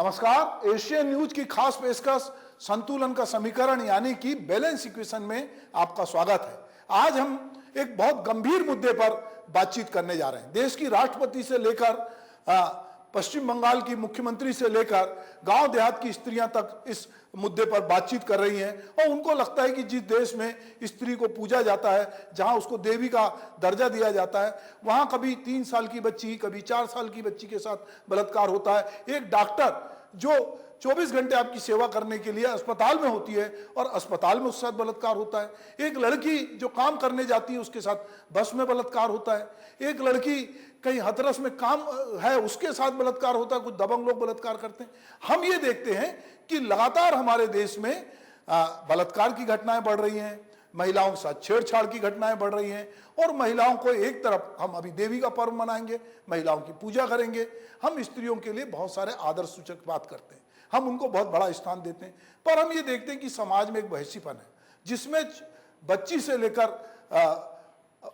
नमस्कार। Asian news की खास पेशकश संतुलन का समीकरण यानी कि बैलेंस इक्वेशन में आपका स्वागत है। आज हम एक बहुत गंभीर मुद्दे पर बातचीत करने जा रहे हैं। देश की राष्ट्रपति से लेकर पश्चिम बंगाल की मुख्यमंत्री से लेकर गांव देहात की स्त्रियां तक इस मुद्दे पर बातचीत कर रही हैं और उनको लगता है कि जिस देश में स्त्री को पूजा जाता है, जहां उसको देवी का दर्जा दिया जाता है, वहां कभी 3 साल की बच्ची, कभी 4 साल की बच्ची के साथ बलात्कार होता है। एक डॉक्टर जो 24 घंटे आपकी सेवा करने के लिए अस्पताल में होती है और अस्पताल में उसके साथ बलात्कार होता है। एक लड़की जो काम करने जाती है उसके साथ बस में बलात्कार होता है। एक लड़की कहीं हथरस में काम है उसके साथ बलात्कार होता है। कुछ दबंग लोग बलात्कार करते हैं। हम ये देखते हैं कि लगातार हमारे देश में बलात्कार की घटनाएं बढ़ रही हैं, महिलाओं के साथ छेड़छाड़ की घटनाएं बढ़ रही हैं और महिलाओं को एक तरफ हम अभी देवी का पर्व मनाएंगे, महिलाओं की पूजा करेंगे, हम स्त्रियों के लिए बहुत सारे आदर्श सूचक बात करते हैं, हम उनको बहुत बड़ा स्थान देते हैं, पर हम ये देखते हैं कि समाज में एक बहसीपन है जिसमें बच्ची से लेकर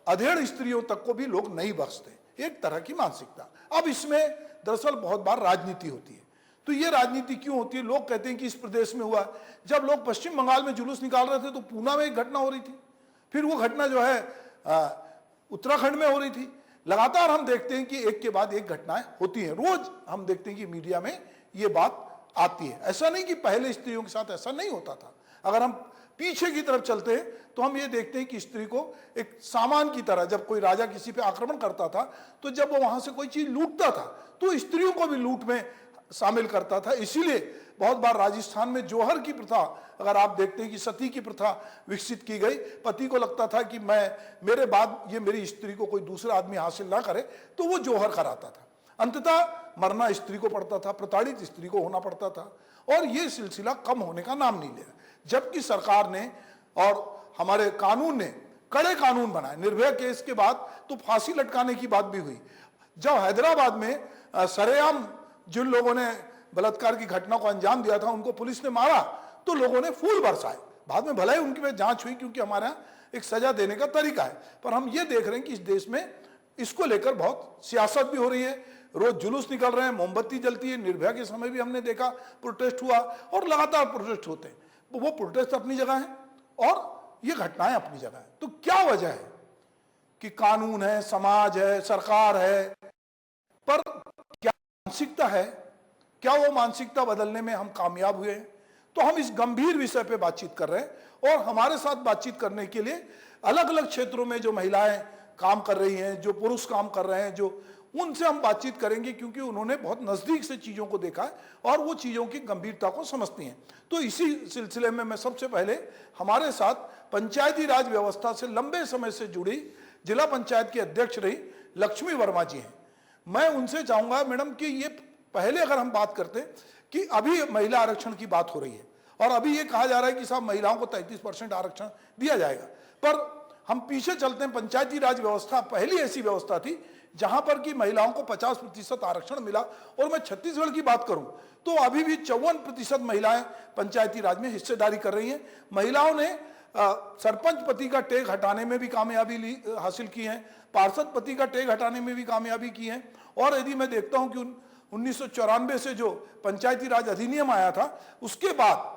अधेड़ स्त्रियों तक को भी लोग नहीं बख्शते। एक तरह की मानसिकता। अब इसमें दरअसल बहुत बार राजनीति होती है। तो ये राजनीति क्यों होती है? लोग कहते हैं कि इस प्रदेश में हुआ। जब लोग पश्चिम बंगाल में जुलूस निकाल रहे थे तो पूना में एक घटना हो रही थी, फिर वो घटना जो है उत्तराखंड में हो रही थी। लगातार हम देखते हैं कि एक के बाद एक घटनाएं होती हैं। रोज हम देखते हैं कि मीडिया में ये बात आती है। ऐसा नहीं कि पहले स्त्रियों के साथ ऐसा नहीं होता था। अगर हम पीछे की तरफ चलते हैं तो हम ये देखते हैं कि स्त्री को एक सामान की तरह, जब कोई राजा किसी पे आक्रमण करता था तो जब वो वहां से कोई चीज लूटता था तो स्त्रियों को भी लूट में शामिल करता था। इसीलिए बहुत बार राजस्थान में जोहर की प्रथा, अगर आप देखते हैं कि सती की प्रथा विकसित की गई। पति को लगता था कि मेरे बाद ये मेरी स्त्री को कोई दूसरा आदमी हासिल ना करे तो वो जोहर कराता था। अंततः मरना स्त्री को पड़ता था, प्रताड़ित स्त्री को होना पड़ता था और ये सिलसिला कम होने का नाम नहीं ले रहा। जबकि सरकार ने और हमारे कानून ने कड़े कानून बनाए। निर्भया केस के बाद तो फांसी लटकाने की बात भी हुई। जब हैदराबाद में सरेआम जिन लोगों ने बलात्कार की घटना को अंजाम दिया था उनको पुलिस ने मारा तो लोगों ने फूल बरसाए। बाद में भले ही उनकी पे जांच हुई क्योंकि हमारे यहाँ एक सजा देने का तरीका है, पर हम ये देख रहे हैं कि इस देश में इसको लेकर बहुत सियासत भी हो रही है। रोज जुलूस निकल रहे हैं, मोमबत्ती जलती है। निर्भया के समय भी हमने देखा प्रोटेस्ट हुआ और लगातार प्रोटेस्ट होते हैं। वो प्रोटेस्ट अपनी जगह है और ये घटनाएं अपनी जगह है। तो क्या वजह है कि कानून है, समाज है, सरकार है, पर क्या मानसिकता है? क्या वो मानसिकता बदलने में हम कामयाब हुए हैं? तो हम इस गंभीर विषय पे बातचीत कर रहे हैं और हमारे साथ बातचीत करने के लिए अलग अलग क्षेत्रों में जो महिलाएं काम कर रही हैं, जो पुरुष काम कर रहे हैं, जो उनसे हम बातचीत करेंगे क्योंकि उन्होंने बहुत नजदीक से चीजों को देखा है और वो चीजों की गंभीरता को समझती हैं। तो इसी सिलसिले में मैं सबसे पहले हमारे साथ पंचायती राज व्यवस्था से लंबे समय से जुड़ी जिला पंचायत की अध्यक्ष रही लक्ष्मी वर्मा जी हैं। मैं उनसे चाहूंगा मैडम कि ये पहले अगर हम बात करते कि अभी महिला आरक्षण की बात हो रही है और अभी ये कहा जा रहा है कि साहब महिलाओं को 33% आरक्षण दिया जाएगा, पर हम पीछे चलते हैं। पंचायती राज व्यवस्था पहली ऐसी व्यवस्था थी जहां पर कि महिलाओं को 50% आरक्षण मिला और मैं छत्तीसगढ़ की बात करूं तो अभी भी 54% महिलाएं पंचायती राज में हिस्सेदारी कर रही हैं। महिलाओं ने सरपंच पति का टैग हटाने में भी कामयाबी हासिल की है, पार्षद पति का टैग हटाने में भी कामयाबी की है। और यदि मैं देखता हूं कि 1994 से जो पंचायती राज अधिनियम आया था उसके बाद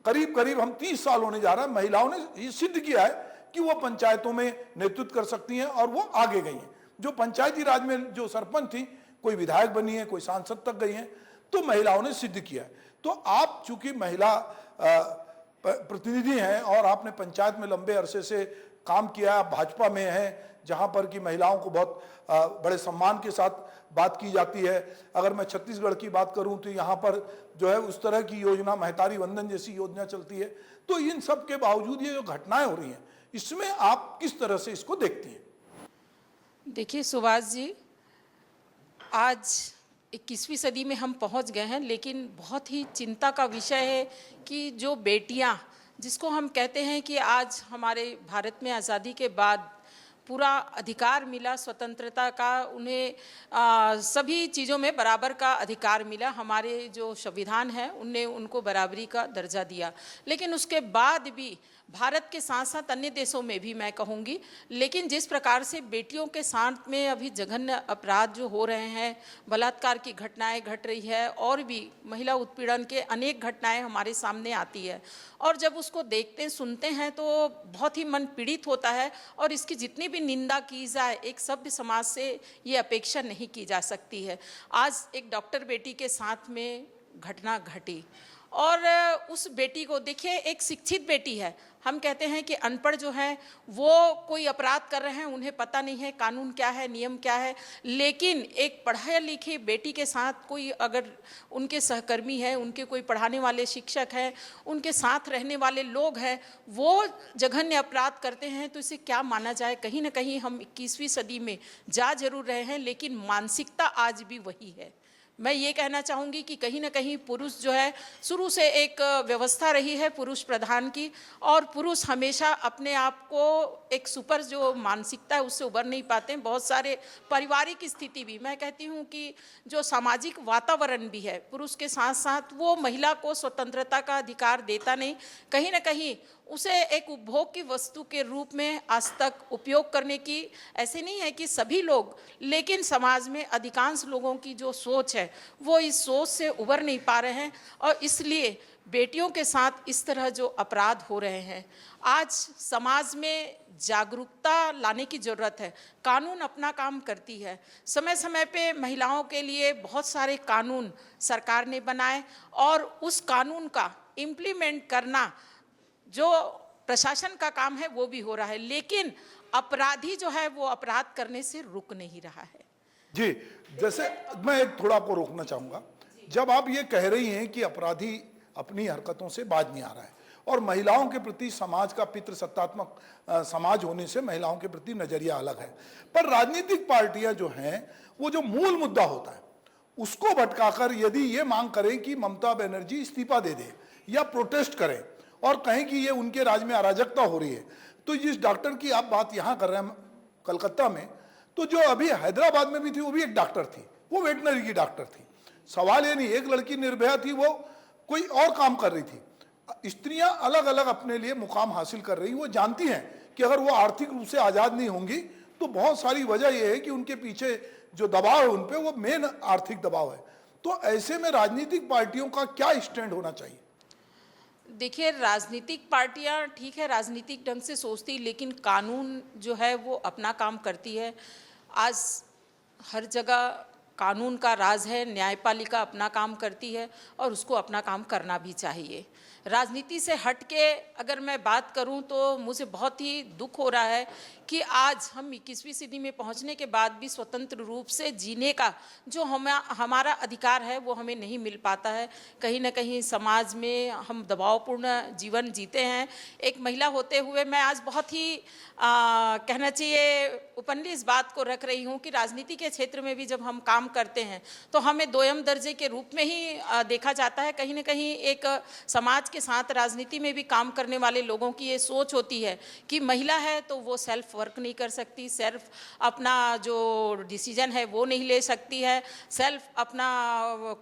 करीब करीब हम 30 साल होने जा रहा है, महिलाओं ने ये सिद्ध किया है कि वो पंचायतों में नेतृत्व कर सकती हैं और वो आगे गई हैं। जो पंचायती राज में जो सरपंच थी, कोई विधायक बनी है, कोई सांसद तक गई हैं, तो महिलाओं ने सिद्ध किया है। तो आप चूंकि महिला प्रतिनिधि हैं और आपने पंचायत में लंबे अरसे से काम किया, आप भाजपा में हैं जहां पर कि महिलाओं को बहुत बड़े सम्मान के साथ बात की जाती है। अगर मैं छत्तीसगढ़ की बात करूं तो यहाँ पर जो है उस तरह की योजना, महतारी वंदन जैसी योजना चलती है। तो इन सब के बावजूद ये जो घटनाएं हो रही हैं इसमें आप किस तरह से इसको देखती हैं? देखिए सुभाष जी, आज 21वीं सदी में हम पहुंच गए हैं, लेकिन बहुत ही चिंता का विषय है कि जो बेटियां, जिसको हम कहते हैं कि आज हमारे भारत में आज़ादी के बाद पूरा अधिकार मिला, स्वतंत्रता का, उन्हें सभी चीज़ों में बराबर का अधिकार मिला। हमारे जो संविधान है उनने उनको बराबरी का दर्जा दिया, लेकिन उसके बाद भी भारत के साथ साथ अन्य देशों में भी मैं कहूँगी। लेकिन जिस प्रकार से बेटियों के साथ में अभी जघन्य अपराध जो हो रहे हैं, बलात्कार की घटनाएं घट रही है और भी महिला उत्पीड़न के अनेक घटनाएं हमारे सामने आती है, और जब उसको देखते सुनते हैं तो बहुत ही मन पीड़ित होता है। और इसकी जितनी भी निंदा की जाए, एक सभ्य समाज से ये अपेक्षा नहीं की जा सकती है। आज एक डॉक्टर बेटी के साथ में घटना घटी और उस बेटी को देखिए, एक शिक्षित बेटी है। हम कहते हैं कि अनपढ़ जो हैं वो कोई अपराध कर रहे हैं, उन्हें पता नहीं है कानून क्या है, नियम क्या है। लेकिन एक पढ़े लिखे बेटी के साथ कोई अगर उनके सहकर्मी है, उनके कोई पढ़ाने वाले शिक्षक हैं, उनके साथ रहने वाले लोग हैं, वो जघन्य अपराध करते हैं, तो इसे क्या माना जाए। कहीं ना कहीं हम 21वीं सदी में जा जरूर रहे हैं, लेकिन मानसिकता आज भी वही है। मैं ये कहना चाहूँगी कि कहीं ना कहीं पुरुष जो है, शुरू से एक व्यवस्था रही है पुरुष प्रधान की, और पुरुष हमेशा अपने आप को एक सुपर जो मानसिकता है उससे उबर नहीं पाते हैं। बहुत सारे पारिवारिक स्थिति भी, मैं कहती हूँ कि जो सामाजिक वातावरण भी है, पुरुष के साथ साथ वो महिला को स्वतंत्रता का अधिकार देता नहीं। कहीं ना कहीं उसे एक उपभोग की वस्तु के रूप में आज तक उपयोग करने की, ऐसे नहीं है कि सभी लोग, लेकिन समाज में अधिकांश लोगों की जो सोच है वो इस सोच से उबर नहीं पा रहे हैं, और इसलिए बेटियों के साथ इस तरह जो अपराध हो रहे हैं, आज समाज में जागरूकता लाने की ज़रूरत है। कानून अपना काम करती है, समय समय पे महिलाओं के लिए बहुत सारे कानून सरकार ने बनाए, और उस कानून का इम्प्लीमेंट करना जो प्रशासन का काम है वो भी हो रहा है। लेकिन अपराधी जो है वो अपराध करने से रुक नहीं रहा है। जी, जैसे मैं एक थोड़ा आपको रोकना चाहूंगा। जब आप ये कह रही हैं कि अपराधी अपनी हरकतों से बाज नहीं आ रहा है, और महिलाओं के प्रति समाज का पितृसत्तात्मक समाज होने से महिलाओं के प्रति नजरिया अलग है, पर राजनीतिक पार्टियां जो हैं वो जो मूल मुद्दा होता है उसको भटकाकर यदि ये मांग करें कि ममता बनर्जी इस्तीफा दे दे या प्रोटेस्ट करें और कहें कि ये उनके राज में अराजकता हो रही है, तो जिस डॉक्टर की आप बात यहाँ कर रहे हैं कलकत्ता में, तो जो अभी हैदराबाद में भी थी वो भी एक डॉक्टर थी, वो वेटनरी की डॉक्टर थी। सवाल ये नहीं, एक लड़की निर्भया थी, वो कोई और काम कर रही थी। स्त्रियां अलग अलग अपने लिए मुकाम हासिल कर रही, वो जानती हैं कि अगर वो आर्थिक रूप से आज़ाद नहीं होंगी तो बहुत सारी वजह यह है कि उनके पीछे जो दबाव है उन पर, वो मेन आर्थिक दबाव है। तो ऐसे में राजनीतिक पार्टियों का क्या स्टैंड होना चाहिए? देखिए, राजनीतिक पार्टियां ठीक है, राजनीतिक ढंग से सोचती, लेकिन कानून जो है वो अपना काम करती है। आज हर जगह कानून का राज है, न्यायपालिका अपना काम करती है और उसको अपना काम करना भी चाहिए। राजनीति से हट के अगर मैं बात करूं तो मुझे बहुत ही दुख हो रहा है कि आज हम 21वीं सदी में पहुंचने के बाद भी स्वतंत्र रूप से जीने का जो हमारा अधिकार है वो हमें नहीं मिल पाता है। कहीं ना कहीं समाज में हम दबावपूर्ण जीवन जीते हैं। एक महिला होते हुए मैं आज बहुत ही कहना चाहिए ओपनली इस बात को रख रही हूँ कि राजनीति के क्षेत्र में भी जब हम काम करते हैं तो हमें दोयम दर्जे के रूप में ही देखा जाता है। कहीं ना कहीं एक समाज के साथ राजनीति में भी काम करने वाले लोगों की ये सोच होती है कि महिला है तो वो सेल्फ वर्क नहीं कर सकती, सेल्फ अपना जो डिसीजन है वो नहीं ले सकती है, सेल्फ अपना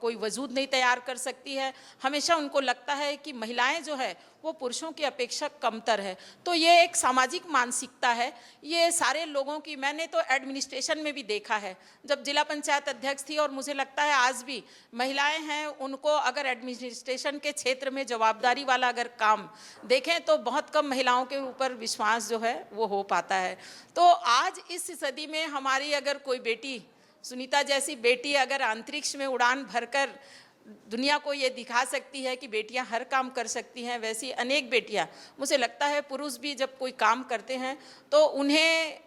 कोई वजूद नहीं तैयार कर सकती है। हमेशा उनको लगता है कि महिलाएं जो है वो पुरुषों की अपेक्षा कमतर है। तो ये एक सामाजिक मानसिकता है ये सारे लोगों की। मैंने तो एडमिनिस्ट्रेशन में भी देखा है, जब जिला पंचायत अध्यक्ष थी, और मुझे लगता है आज भी महिलाएं हैं, उनको अगर एडमिनिस्ट्रेशन के क्षेत्र में जवाबदारी वाला अगर काम देखें तो बहुत कम महिलाओं के ऊपर विश्वास जो है वो हो पाता है। तो आज इस सदी में हमारी अगर कोई बेटी, सुनीता जैसी बेटी अगर अंतरिक्ष में उड़ान भरकर दुनिया को ये दिखा सकती है कि बेटियां हर काम कर सकती हैं, वैसी अनेक बेटियां, मुझे लगता है पुरुष भी जब कोई काम करते हैं तो उन्हें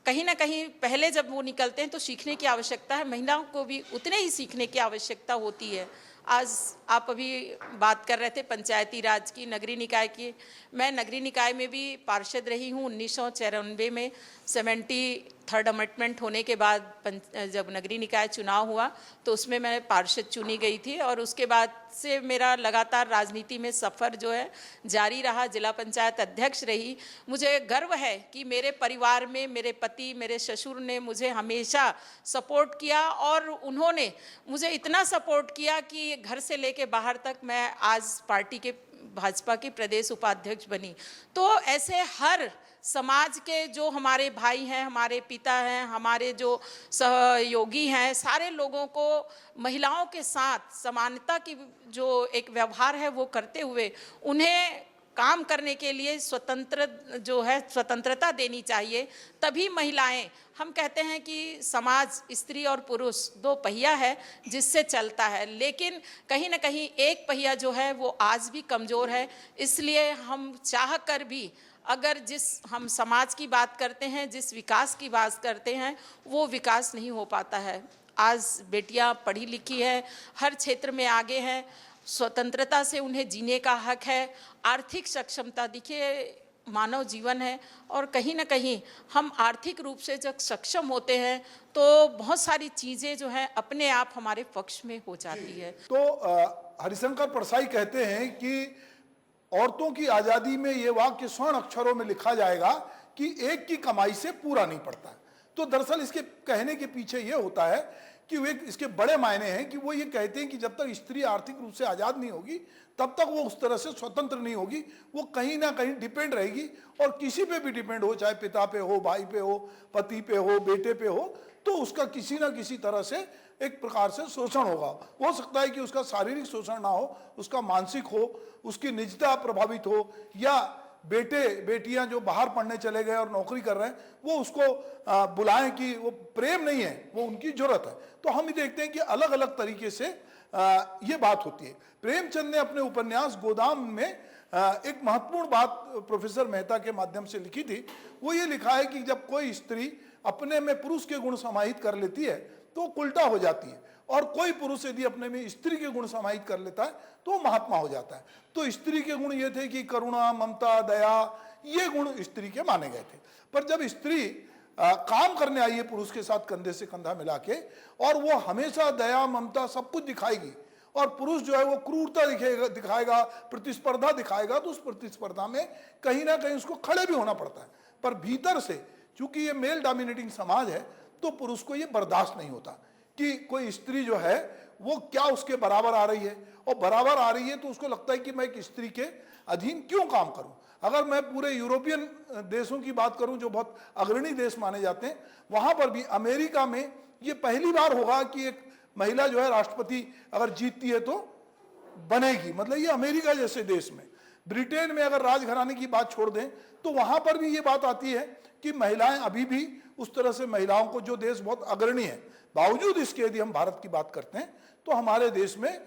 कहीं ना कहीं पहले जब वो निकलते हैं तो सीखने की आवश्यकता है, महिलाओं को भी उतने ही सीखने की आवश्यकता होती है। आज आप अभी बात कर रहे थे पंचायती राज की, नगरीय निकाय की। मैं नगरीय निकाय में भी पार्षद रही हूँ। 1994 में 73rd अमेंडमेंट होने के बाद जब नगरीय निकाय चुनाव हुआ तो उसमें मैं पार्षद चुनी गई थी, और उसके बाद से मेरा लगातार राजनीति में सफ़र जो है जारी रहा। जिला पंचायत अध्यक्ष रही। मुझे गर्व है कि मेरे परिवार में मेरे पति, मेरे ससुर ने मुझे हमेशा सपोर्ट किया, और उन्होंने मुझे इतना सपोर्ट किया कि घर से लेके बाहर तक मैं आज पार्टी के भाजपा की प्रदेश उपाध्यक्ष बनी। तो ऐसे हर समाज के जो हमारे भाई हैं, हमारे पिता हैं, हमारे जो सहयोगी हैं, सारे लोगों को महिलाओं के साथ समानता की जो एक व्यवहार है वो करते हुए उन्हें काम करने के लिए स्वतंत्रता देनी चाहिए। तभी महिलाएं, हम कहते हैं कि समाज स्त्री और पुरुष दो पहिया है जिससे चलता है, लेकिन कहीं ना कहीं एक पहिया जो है वो आज भी कमज़ोर है। इसलिए हम चाह कर भी अगर हम समाज की बात करते हैं, जिस विकास की बात करते हैं, वो विकास नहीं हो पाता है। आज बेटियां पढ़ी लिखी हैं, हर क्षेत्र में आगे हैं, स्वतंत्रता से उन्हें जीने का हक है, आर्थिक सक्षमता, देखिए मानव जीवन है और कहीं ना कहीं हम आर्थिक रूप से जब सक्षम होते हैं तो बहुत सारी चीज़ें जो हैं अपने आप हमारे पक्ष में हो जाती है। तो हरिशंकर परसाई कहते हैं कि औरतों की आज़ादी में ये वाक्य स्वर्ण अक्षरों में लिखा जाएगा कि एक की कमाई से पूरा नहीं पड़ता। तो दरअसल इसके कहने के पीछे ये होता है कि वे इसके बड़े मायने हैं कि वो ये कहते हैं कि जब तक स्त्री आर्थिक रूप से आज़ाद नहीं होगी तब तक वो उस तरह से स्वतंत्र नहीं होगी, वो कहीं ना कहीं डिपेंड रहेगी और किसी पे भी डिपेंड हो, चाहे पिता पे हो, भाई पे हो, पति पे हो, बेटे पे हो, तो उसका किसी ना किसी तरह से एक प्रकार से शोषण होगा। हो सकता है कि उसका शारीरिक शोषण ना हो, उसका मानसिक हो, उसकी निजता प्रभावित हो, या बेटे बेटियां जो बाहर पढ़ने चले गए और नौकरी कर रहे हैं वो उसको बुलाएं कि वो प्रेम नहीं है, वो उनकी जरूरत है। तो हम ये देखते हैं कि अलग अलग तरीके से ये बात होती है। प्रेमचंद ने अपने उपन्यास गोदाम में एक महत्वपूर्ण बात प्रोफेसर मेहता के माध्यम से लिखी थी। वो ये लिखा है कि जब कोई स्त्री अपने में पुरुष के गुण समाहित कर लेती है तो उल्टा हो जाती है, और कोई पुरुष यदि अपने में स्त्री के गुण समाहित कर लेता है तो महात्मा हो जाता है। तो स्त्री के गुण ये थे कि करुणा, ममता, दया, ये गुण स्त्री के माने गए थे। पर जब स्त्री काम करने आई है पुरुष के साथ कंधे से कंधा मिला के, और वो हमेशा दया, ममता सब कुछ दिखाएगी, और पुरुष जो है वो क्रूरता दिखाएगा, प्रतिस्पर्धा दिखाएगा, तो उस प्रतिस्पर्धा में कहीं ना कहीं उसको खड़े भी होना पड़ता है। पर भीतर से चूंकि ये मेल डोमिनेटिंग समाज है तो पुरुष को ये बर्दाश्त नहीं होता कि कोई स्त्री जो है वो क्या उसके बराबर आ रही है, और बराबर आ रही है तो उसको लगता है कि मैं एक स्त्री के अधीन क्यों काम करूं। अगर मैं पूरे यूरोपियन देशों की बात करूं जो बहुत अग्रणी देश माने जाते हैं, वहां पर भी, अमेरिका में ये पहली बार होगा कि एक महिला जो है राष्ट्रपति अगर जीतती है तो बनेगी, मतलब ये अमेरिका जैसे देश में। ब्रिटेन में अगर राजघराने की बात छोड़ दें तो वहां पर भी ये बात आती है कि महिलाएं अभी भी उस तरह से, महिलाओं को जो देश बहुत अग्रणी है, बावजूद इसके यदि हम भारत की बात करते हैं तो हमारे देश में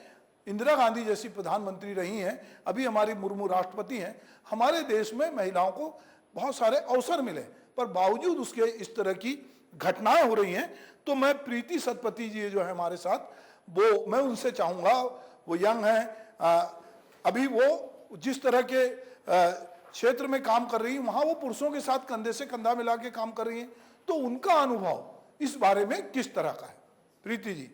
इंदिरा गांधी जैसी प्रधानमंत्री रही हैं, अभी हमारी मुर्मू राष्ट्रपति हैं, हमारे देश में महिलाओं को बहुत सारे अवसर मिले, पर बावजूद उसके इस तरह की घटनाएं हो रही हैं। तो मैं प्रीति सतपथी जी जो है हमारे साथ, वो मैं उनसे चाहूँगा, वो यंग हैं, अभी वो जिस तरह के क्षेत्र में काम कर रही हैं वहाँ वो पुरुषों के साथ कंधे से कंधा मिला के काम कर रही हैं, तो उनका अनुभव इस बारे में किस तरह का है? प्रीति जी।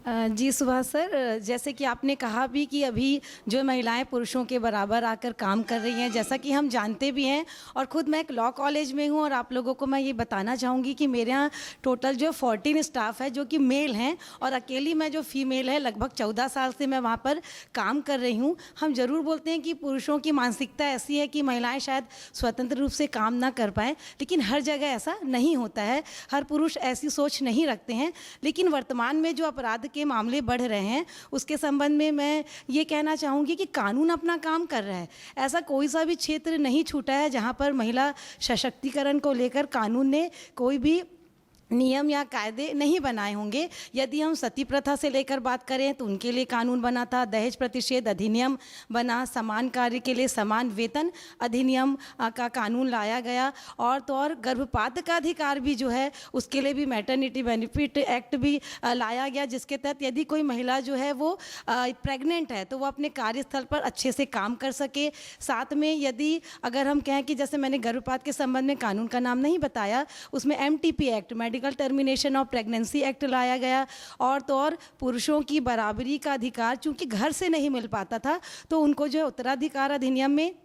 जी सुभाष सर, जैसे कि आपने कहा भी कि अभी जो महिलाएं पुरुषों के बराबर आकर काम कर रही हैं, जैसा कि हम जानते भी हैं, और ख़ुद मैं एक लॉ कॉलेज में हूं, और आप लोगों को मैं ये बताना चाहूँगी कि मेरे यहाँ टोटल जो 14 स्टाफ है जो कि मेल हैं, और अकेली मैं जो फीमेल है लगभग 14 साल से मैं वहाँ पर काम कर रही हूँ। हम ज़रूर बोलते हैं कि पुरुषों की मानसिकता ऐसी है कि महिलाएँ शायद स्वतंत्र रूप से काम ना कर पाएँ, लेकिन हर जगह ऐसा नहीं होता है, हर पुरुष ऐसी सोच नहीं रखते हैं। लेकिन वर्तमान में जो अपराध के मामले बढ़ रहे हैं उसके संबंध में मैं ये कहना चाहूँगी कि कानून अपना काम कर रहा है। ऐसा कोई सा भी क्षेत्र नहीं छूटा है जहाँ पर महिला सशक्तिकरण को लेकर कानून ने कोई भी नियम या कायदे नहीं बनाए होंगे। यदि हम सती प्रथा से लेकर बात करें तो उनके लिए कानून बना था, दहेज प्रतिषेध अधिनियम बना, समान कार्य के लिए समान वेतन अधिनियम का कानून लाया गया, और तो और गर्भपात का अधिकार भी जो है उसके लिए भी मैटरनिटी बेनिफिट एक्ट भी लाया गया, जिसके तहत यदि कोई महिला जो है वो प्रेग्नेंट है तो वो अपने कार्यस्थल पर अच्छे से काम कर सके। साथ में यदि अगर हम कहें कि जैसे मैंने गर्भपात के संबंध में कानून का नाम नहीं बताया, उसमें MTP act, medical termination of pregnancy act लाया गया, और तो और पुरुषों की बराबरी का अधिकार चूंकि घर से नहीं मिल पाता था तो उनको जो है उत्तराधिकार अधिनियम में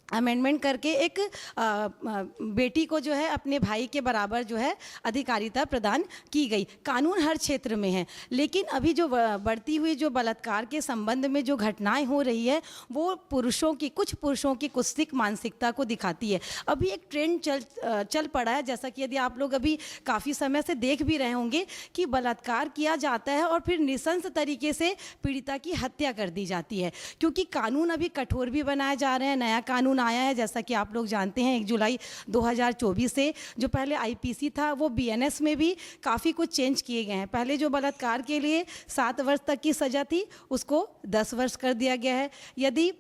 अमेंडमेंट करके एक बेटी को जो है अपने भाई के बराबर जो है अधिकारिता प्रदान की गई। कानून हर क्षेत्र में है, लेकिन अभी जो बढ़ती हुई जो बलात्कार के संबंध में जो घटनाएं हो रही है वो कुछ पुरुषों की कुत्सित मानसिकता को दिखाती है। अभी एक ट्रेंड चल पड़ा है, जैसा कि यदि आप लोग अभी काफ़ी समय से देख भी रहे होंगे कि बलात्कार किया जाता है और फिर नृशंस तरीके से पीड़िता की हत्या कर दी जाती है, क्योंकि कानून अभी कठोर भी बनाए जा रहे हैं। नया कानून आया है, जैसा कि आप लोग जानते हैं 1 जुलाई 2024 से। जो पहले आईपीसी था वो बीएनएस में भी काफ़ी कुछ चेंज किए गए हैं। पहले जो बलात्कार के लिए 7 वर्ष तक की सज़ा थी उसको 10 वर्ष कर दिया गया है। यदि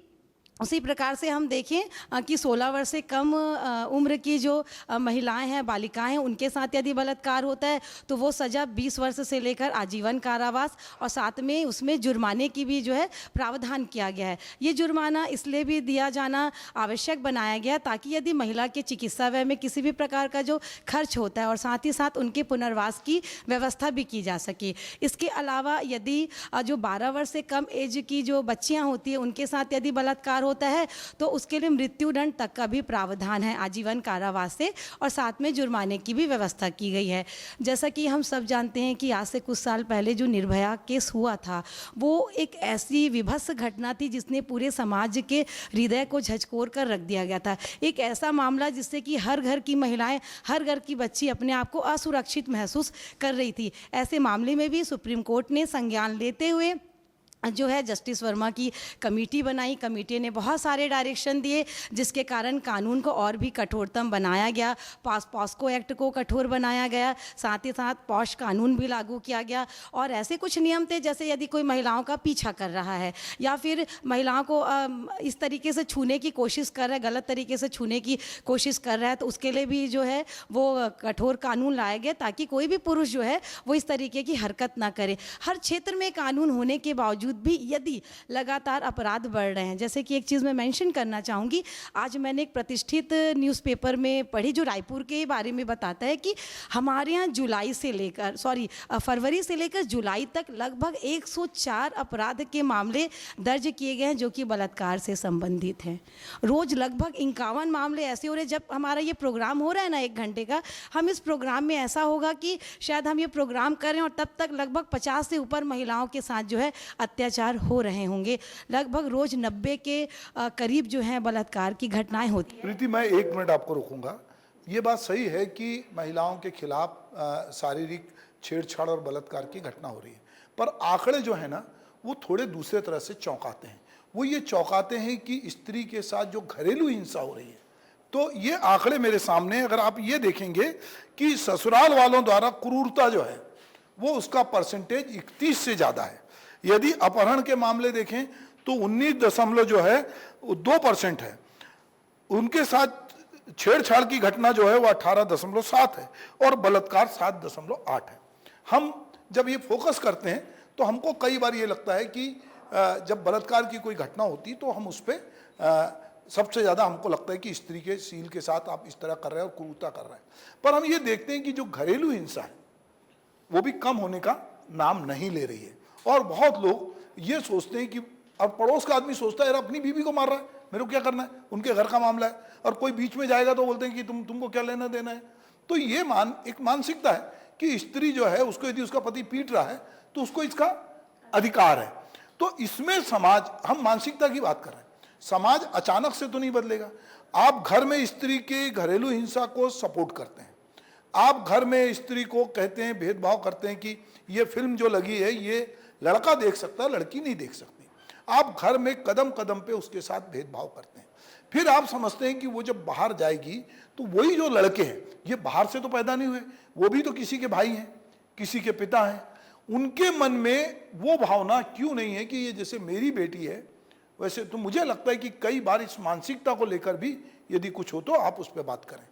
उसी प्रकार से हम देखें कि 16 वर्ष से कम उम्र की जो महिलाएं हैं, बालिकाएं हैं, उनके साथ यदि बलात्कार होता है तो वो सज़ा 20 वर्ष से लेकर आजीवन कारावास और साथ में उसमें जुर्माने की भी जो है प्रावधान किया गया है। ये जुर्माना इसलिए भी दिया जाना आवश्यक बनाया गया ताकि यदि महिला के चिकित्सा व्यय में किसी भी प्रकार का जो खर्च होता है और साथ ही साथ उनके पुनर्वास की व्यवस्था भी की जा सके। इसके अलावा यदि जो 12 वर्ष से कम एज की जो बच्चियाँ होती हैं उनके साथ यदि बलात्कार होता है तो उसके लिए मृत्युदंड तक का भी प्रावधान है, आजीवन कारावास से, और साथ में जुर्माने की भी व्यवस्था की गई है। जैसा कि हम सब जानते हैं कि आज से कुछ साल पहले जो निर्भया केस हुआ था वो एक ऐसी विभत्स घटना थी जिसने पूरे समाज के हृदय को झकझोर कर रख दिया गया था। एक ऐसा मामला जिससे कि हर घर की महिलाएं, हर घर की बच्ची अपने आप को असुरक्षित महसूस कर रही थी। ऐसे मामले में भी सुप्रीम कोर्ट ने संज्ञान लेते हुए जो है जस्टिस वर्मा की कमेटी बनाई। कमेटी ने बहुत सारे डायरेक्शन दिए जिसके कारण कानून को और भी कठोरतम बनाया गया। पॉस्को एक्ट को कठोर बनाया गया, साथ ही साथ पॉश कानून भी लागू किया गया। और ऐसे कुछ नियम थे जैसे यदि कोई महिलाओं का पीछा कर रहा है या फिर महिलाओं को इस तरीके से छूने की कोशिश कर रहा है, गलत तरीके से छूने की कोशिश कर रहा है, तो उसके लिए भी जो है वो कठोर कानून लाए गए ताकि कोई भी पुरुष जो है वो इस तरीके की हरकत ना करे। हर क्षेत्र में कानून होने के बावजूद भी यदि लगातार अपराध बढ़ रहे हैं, जैसे कि एक चीज़ मैं मेंशन करना चाहूँगी, आज मैंने एक प्रतिष्ठित न्यूज़पेपर में पढ़ी जो रायपुर के बारे में बताता है कि हमारे यहाँ फरवरी से लेकर जुलाई तक लगभग 104 अपराध के मामले दर्ज किए गए हैं जो कि बलात्कार से संबंधित हैं। रोज़ लगभग 51 मामले ऐसे हो रहे हैं। जब हमारा ये प्रोग्राम हो रहा है ना 1 घंटे का, हम इस प्रोग्राम में ऐसा होगा कि शायद हम ये प्रोग्राम करें और तब तक लगभग 50 से ऊपर महिलाओं के साथ जो है अत्याचार हो रहे होंगे। लगभग रोज 90 के करीब जो है बलात्कार की घटनाएं होती हैं। प्रीति, मैं 1 मिनट आपको रोकूंगा। ये बात सही है कि महिलाओं के खिलाफ शारीरिक छेड़छाड़ और बलात्कार की घटना हो रही है, पर आंकड़े जो है ना वो थोड़े दूसरे तरह से चौंकाते हैं। वो ये चौंकाते हैं कि स्त्री के साथ जो घरेलू हिंसा हो रही है, तो ये आंकड़े मेरे सामने, अगर आप ये देखेंगे कि ससुराल वालों द्वारा क्रूरता जो है वो उसका परसेंटेज 31 से ज़्यादा है। यदि अपहरण के मामले देखें तो 19.2% है। उनके साथ छेड़छाड़ की घटना जो है वो 18.7 है और बलात्कार 7.8 है। हम जब ये फोकस करते हैं तो हमको कई बार ये लगता है कि जब बलात्कार की कोई घटना होती तो हम उस पर सबसे ज़्यादा हमको लगता है कि स्त्री के सील के साथ आप इस तरह कर रहे हैं और क्रूरता कर रहे हैं, पर हम ये देखते हैं कि जो घरेलू हिंसा है वो भी कम होने का नाम नहीं ले रही है। और बहुत लोग ये सोचते हैं कि अब पड़ोस का आदमी सोचता है यार अपनी बीवी को मार रहा है, मेरे को क्या करना है, उनके घर का मामला है, और कोई बीच में जाएगा तो बोलते हैं कि तुमको क्या लेना देना है। तो ये एक मानसिकता है कि स्त्री जो है उसको यदि उसका पति पीट रहा है तो उसको इसका अधिकार है। तो इसमें समाज, हम मानसिकता की बात कर रहे हैं, समाज अचानक से तो नहीं बदलेगा। आप घर में स्त्री के घरेलू हिंसा को सपोर्ट करते हैं, आप घर में स्त्री को कहते हैं, भेदभाव करते हैं कि ये फिल्म जो लगी है ये लड़का देख सकता है, लड़की नहीं देख सकती। आप घर में कदम कदम पे उसके साथ भेदभाव करते हैं। फिर आप समझते हैं कि वो जब बाहर जाएगी तो वही जो लड़के हैं, ये बाहर से तो पैदा नहीं हुए, वो भी तो किसी के भाई हैं, किसी के पिता हैं। उनके मन में वो भावना क्यों नहीं है कि ये जैसे मेरी बेटी है वैसे। तो मुझे लगता है कि कई बार इस मानसिकता को लेकर भी यदि कुछ हो तो आप उस पर बात करें।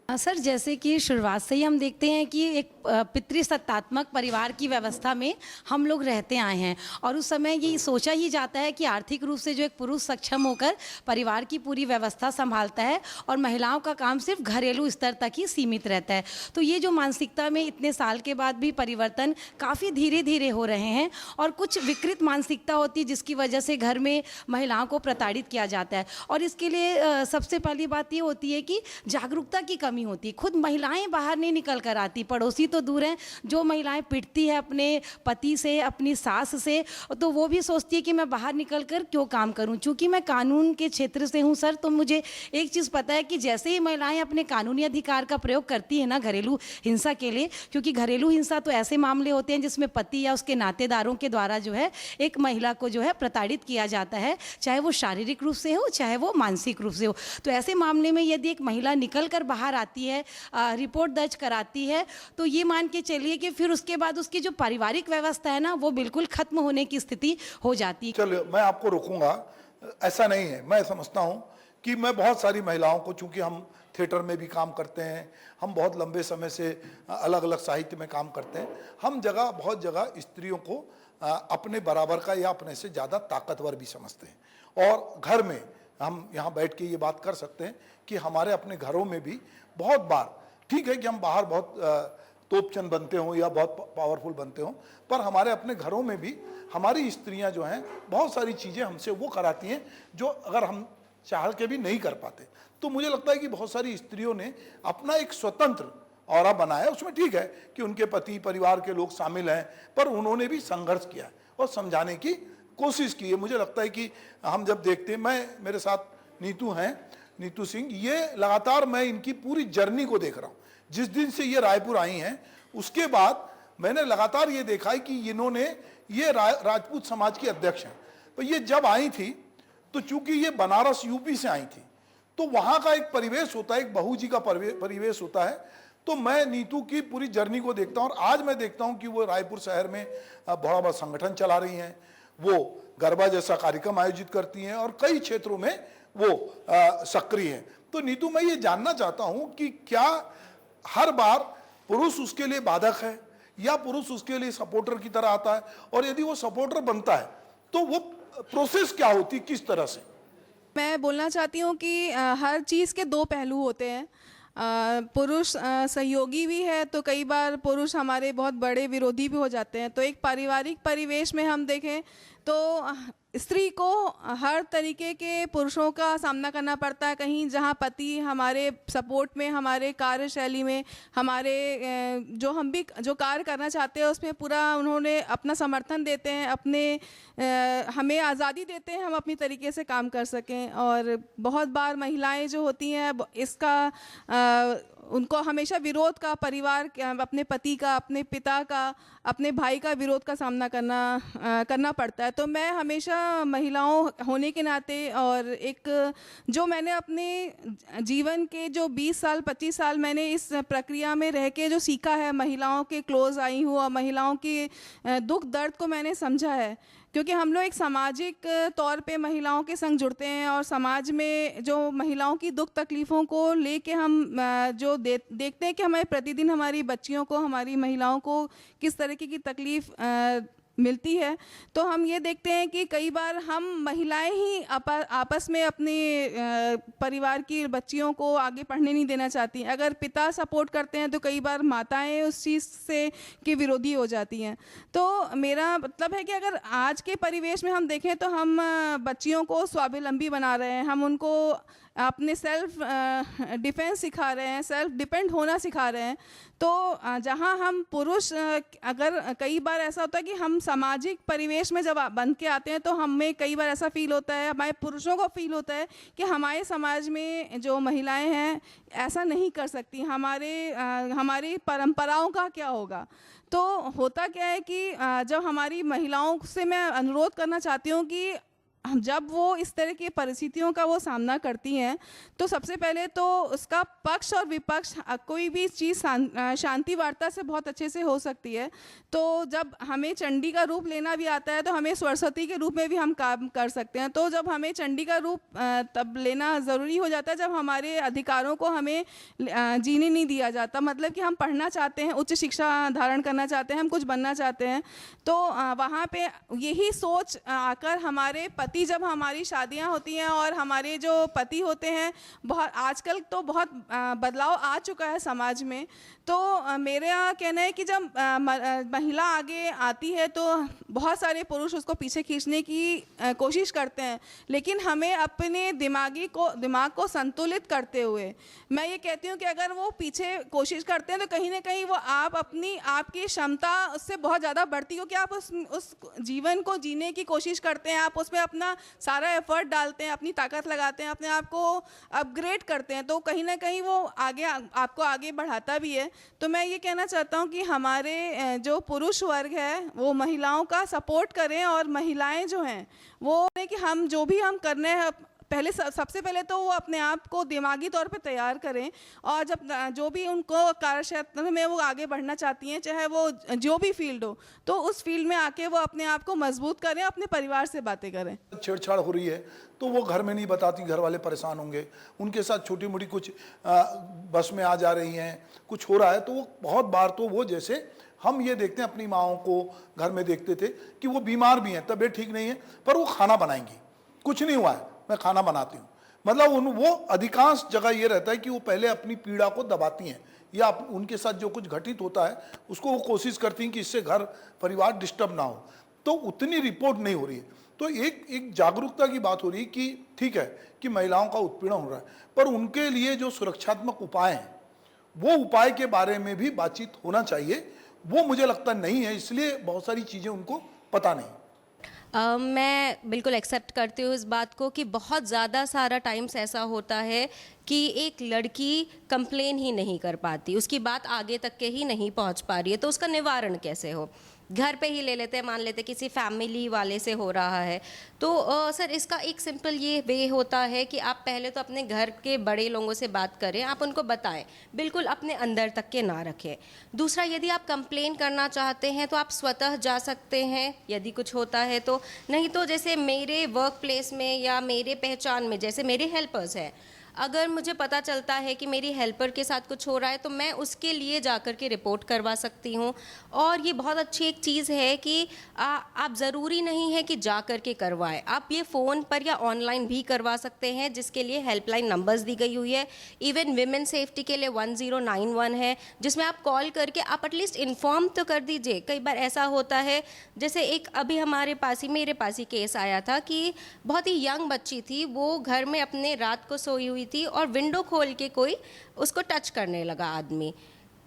सर, जैसे कि शुरुआत से ही हम देखते हैं कि एक पितृसत्तात्मक परिवार की व्यवस्था में हम लोग रहते आए हैं, और उस समय ये सोचा ही जाता है कि आर्थिक रूप से जो एक पुरुष सक्षम होकर परिवार की पूरी व्यवस्था संभालता है और महिलाओं का काम सिर्फ घरेलू स्तर तक ही सीमित रहता है। तो ये जो मानसिकता में इतने साल के बाद भी परिवर्तन काफ़ी धीरे धीरे हो रहे हैं, और कुछ विकृत मानसिकता होती है जिसकी वजह से घर में महिलाओं को प्रताड़ित किया जाता है। और इसके लिए सबसे पहली बात ये होती है कि जागरूकता की कमी होती है। खुद महिलाएं बाहर नहीं निकल कर आती, पड़ोसी तो दूर हैं, जो महिलाएं पिटती है अपने पति से, अपनी सास से, तो वो भी सोचती है कि मैं बाहर निकल कर क्यों काम करूं। चूंकि मैं कानून के क्षेत्र से हूं सर, तो मुझे एक चीज़ पता है कि जैसे ही महिलाएं अपने कानूनी अधिकार का प्रयोग करती है ना घरेलू हिंसा के लिए, क्योंकि घरेलू हिंसा तो ऐसे मामले होते हैं जिसमें पति या उसके नातेदारों के द्वारा जो है एक महिला को जो है प्रताड़ित किया जाता है, चाहे वो शारीरिक रूप से हो चाहे वो मानसिक रूप से हो। तो ऐसे मामले में यदि एक महिला निकल कर बाहर आती है, रिपोर्ट दर्ज कराती है, तो ये मान के चलिए कि फिर उसके बाद उसकी जो पारिवारिक व्यवस्था है ना, वो बिल्कुल खत्म होने की स्थिति हो जाती है। चलो, मैं आपको रोकूंगा, ऐसा नहीं है। मैं समझता हूं कि मैं बहुत सारी महिलाओं को, चूंकि हम थिएटर में भी काम करते हैं, हम बहुत लंबे समय से अलग अलग साहित्य में काम करते हैं, हम बहुत जगह स्त्रियों को अपने बराबर का या अपने से ज़्यादा ताकतवर भी समझते हैं। और घर में हम यहाँ बैठ के ये बात कर सकते हैं कि हमारे अपने घरों में भी बहुत बार, ठीक है कि हम बाहर बहुत तोपचंद बनते हों या बहुत पावरफुल बनते हों, पर हमारे अपने घरों में भी हमारी स्त्रियां जो हैं बहुत सारी चीज़ें हमसे वो कराती हैं जो अगर हम चाह के भी नहीं कर पाते। तो मुझे लगता है कि बहुत सारी स्त्रियों ने अपना एक स्वतंत्र औरा बनाया। उसमें ठीक है कि उनके पति, परिवार के लोग शामिल हैं, पर उन्होंने भी संघर्ष किया है और समझाने की कोशिश की है। मुझे लगता है कि हम जब देखते हैं, मेरे साथ नीतू हैं, नीतू सिंह, ये लगातार मैं इनकी पूरी जर्नी को देख रहा हूँ। जिस दिन से ये रायपुर आई हैं उसके बाद मैंने लगातार ये देखा है कि इन्होंने, ये राजपूत समाज की अध्यक्ष हैं, तो ये जब आई थी तो चूंकि ये बनारस यूपी से आई थी, तो वहाँ का एक परिवेश होता है, एक बहू जी का परिवेश होता है। तो मैं नीतू की पूरी जर्नी को देखता हूँ और आज मैं देखता हूँ कि वो रायपुर शहर में बड़ा बड़ा संगठन चला रही हैं, वो गरबा जैसा कार्यक्रम आयोजित करती हैं और कई क्षेत्रों में वो सक्रिय हैं। तो नीतू, मैं ये जानना चाहता हूँ कि क्या हर बार पुरुष उसके लिए बाधक है या पुरुष उसके लिए सपोर्टर की तरह आता है, और यदि वो सपोर्टर बनता है तो वो प्रोसेस क्या होती, किस तरह से? मैं बोलना चाहती हूँ कि हर चीज़ के दो पहलू होते हैं। पुरुष सहयोगी भी है तो कई बार पुरुष हमारे बहुत बड़े विरोधी भी हो जाते हैं। तो एक पारिवारिक परिवेश में हम देखें तो स्त्री को हर तरीके के पुरुषों का सामना करना पड़ता है। कहीं जहाँ पति हमारे सपोर्ट में, हमारे कार्यशैली में, हमारे जो हम भी जो कार्य करना चाहते हैं उसमें पूरा उन्होंने अपना समर्थन देते हैं, हमें आज़ादी देते हैं हम अपनी तरीके से काम कर सकें। और बहुत बार महिलाएं जो होती हैं इसका उनको हमेशा विरोध का, परिवार, अपने पति का, अपने पिता का, अपने भाई का विरोध का सामना करना पड़ता है। तो मैं हमेशा महिलाओं होने के नाते और एक जो मैंने अपने जीवन के जो 20 साल 25 साल मैंने इस प्रक्रिया में रह के जो सीखा है, महिलाओं के क्लोज आई हूँ और महिलाओं के दुख दर्द को मैंने समझा है। क्योंकि हम लोग एक सामाजिक तौर पे महिलाओं के संग जुड़ते हैं और समाज में जो महिलाओं की दुख तकलीफ़ों को लेके हम जो देखते हैं कि हमें प्रतिदिन हमारी बच्चियों को, हमारी महिलाओं को किस तरीके की तकलीफ़ मिलती है। तो हम ये देखते हैं कि कई बार हम महिलाएं ही आपस में अपने परिवार की बच्चियों को आगे पढ़ने नहीं देना चाहती। अगर पिता सपोर्ट करते हैं तो कई बार माताएं उस चीज़ से के विरोधी हो जाती हैं। तो मेरा मतलब है कि अगर आज के परिवेश में हम देखें तो हम बच्चियों को स्वावलंबी बना रहे हैं, हम उनको अपने सेल्फ डिफेंस सिखा रहे हैं, सेल्फ डिपेंड होना सिखा रहे हैं। तो जहां हम पुरुष, अगर कई बार ऐसा होता है कि हम सामाजिक परिवेश में जब बन के आते हैं तो हमें कई बार ऐसा फील होता है, हमारे पुरुषों को फील होता है कि हमारे समाज में जो महिलाएं हैं ऐसा नहीं कर सकती, हमारी परंपराओं का क्या होगा। तो होता क्या है कि जब हमारी महिलाओं से मैं अनुरोध करना चाहती हूँ कि जब वो इस तरह की परिस्थितियों का वो सामना करती हैं तो सबसे पहले तो उसका पक्ष और विपक्ष कोई भी चीज़ शांति वार्ता से बहुत अच्छे से हो सकती है। तो जब हमें चंडी का रूप लेना भी आता है तो हमें सरस्वती के रूप में भी हम काम कर सकते हैं। तो जब हमें चंडी का रूप तब लेना ज़रूरी हो जाता है जब हमारे अधिकारों को हमें जीने नहीं दिया जाता। मतलब कि हम पढ़ना चाहते हैं, उच्च शिक्षा धारण करना चाहते हैं, हम कुछ बनना चाहते हैं, तो वहाँ पे यही सोच आकर हमारे पति, जब हमारी शादियाँ होती हैं और हमारे जो पति होते हैं, बहुत आजकल तो बहुत बदलाव आ चुका है समाज में। तो मेरे यहाँ कहना है कि जब महिला आगे आती है तो बहुत सारे पुरुष उसको पीछे खींचने की कोशिश करते हैं, लेकिन हमें अपने दिमाग को संतुलित करते हुए मैं ये कहती हूँ कि अगर वो पीछे कोशिश करते हैं तो कहीं ना कहीं वो आपकी क्षमता उससे बहुत ज़्यादा बढ़ती है, क्योंकि आप उस जीवन को जीने की कोशिश करते हैं, आप उसमें अपना सारा एफर्ट डालते हैं, अपनी ताकत लगाते हैं, अपने आप को अपग्रेड करते हैं, तो कहीं ना कहीं वो आपको आगे बढ़ाता भी है। तो मैं ये कहना चाहता हूँ कि हमारे जो पुरुष वर्ग है वो महिलाओं का सपोर्ट करें, और महिलाएं जो हैं वो कि हम जो भी हम करने हैं पहले सबसे पहले तो वो अपने आप को दिमागी तौर पे तैयार करें, और जब जो भी उनको कार्यक्षेत्र में वो आगे बढ़ना चाहती हैं, चाहे वो जो भी फील्ड हो, तो उस फील्ड में आके वो अपने आप को मजबूत करें, अपने परिवार से बातें करें। छेड़छाड़ हो रही है तो वो घर में नहीं बताती, घर वाले परेशान होंगे, उनके साथ छोटी मोटी कुछ बस में आ जा रही हैं, कुछ हो रहा है, तो वो बहुत बार तो वो, जैसे हम ये देखते हैं अपनी माओं को घर में देखते थे कि वो बीमार भी हैं, तबीयत ठीक नहीं है, पर वो खाना बनाएंगी, कुछ नहीं हुआ है, मैं खाना बनाती हूँ। मतलब वो अधिकांश जगह ये रहता है कि वो पहले अपनी पीड़ा को दबाती हैं, या उनके साथ जो कुछ घटित होता है उसको वो कोशिश करती हैं कि इससे घर परिवार डिस्टर्ब ना हो, तो उतनी रिपोर्ट नहीं हो रही है। तो एक जागरूकता की बात हो रही है कि ठीक है कि महिलाओं का उत्पीड़न हो रहा है, पर उनके लिए जो सुरक्षात्मक उपाय हैं वो उपाय के बारे में भी बातचीत होना चाहिए। वो मुझे लगता नहीं है, इसलिए बहुत सारी चीज़ें उनको पता नहीं। मैं बिल्कुल एक्सेप्ट करती हूँ इस बात को कि बहुत ज़्यादा सारा टाइम्स ऐसा होता है कि एक लड़की कंप्लेन ही नहीं कर पाती, उसकी बात आगे तक के ही नहीं पहुँच पा रही है, तो उसका निवारण कैसे हो। घर पे ही ले लेते हैं, मान लेते किसी फैमिली वाले से हो रहा है, तो सर इसका एक सिंपल ये वे होता है कि आप पहले तो अपने घर के बड़े लोगों से बात करें, आप उनको बताएं, बिल्कुल अपने अंदर तक के ना रखें। दूसरा, यदि आप कंप्लेन करना चाहते हैं तो आप स्वतः जा सकते हैं यदि कुछ होता है तो, नहीं तो जैसे मेरे वर्क प्लेस में या मेरे पहचान में जैसे मेरे हेल्पर्स हैं, अगर मुझे पता चलता है कि मेरी हेल्पर के साथ कुछ हो रहा है तो मैं उसके लिए जाकर के रिपोर्ट करवा सकती हूँ। और ये बहुत अच्छी एक चीज़ है कि आप ज़रूरी नहीं है कि जा कर के करवाएं, आप ये फ़ोन पर या ऑनलाइन भी करवा सकते हैं, जिसके लिए हेल्पलाइन नंबर्स दी गई हुई है। इवन विमेन सेफ्टी के लिए 1091 है, जिसमें आप कॉल करके आप एटलीस्ट इन्फॉर्म तो कर दीजिए। कई बार ऐसा होता है, जैसे एक अभी मेरे पास ही केस आया था कि बहुत ही यंग बच्ची थी, वो घर में अपने रात को सोई हुई थी और विंडो खोल के कोई उसको टच करने लगा आदमी।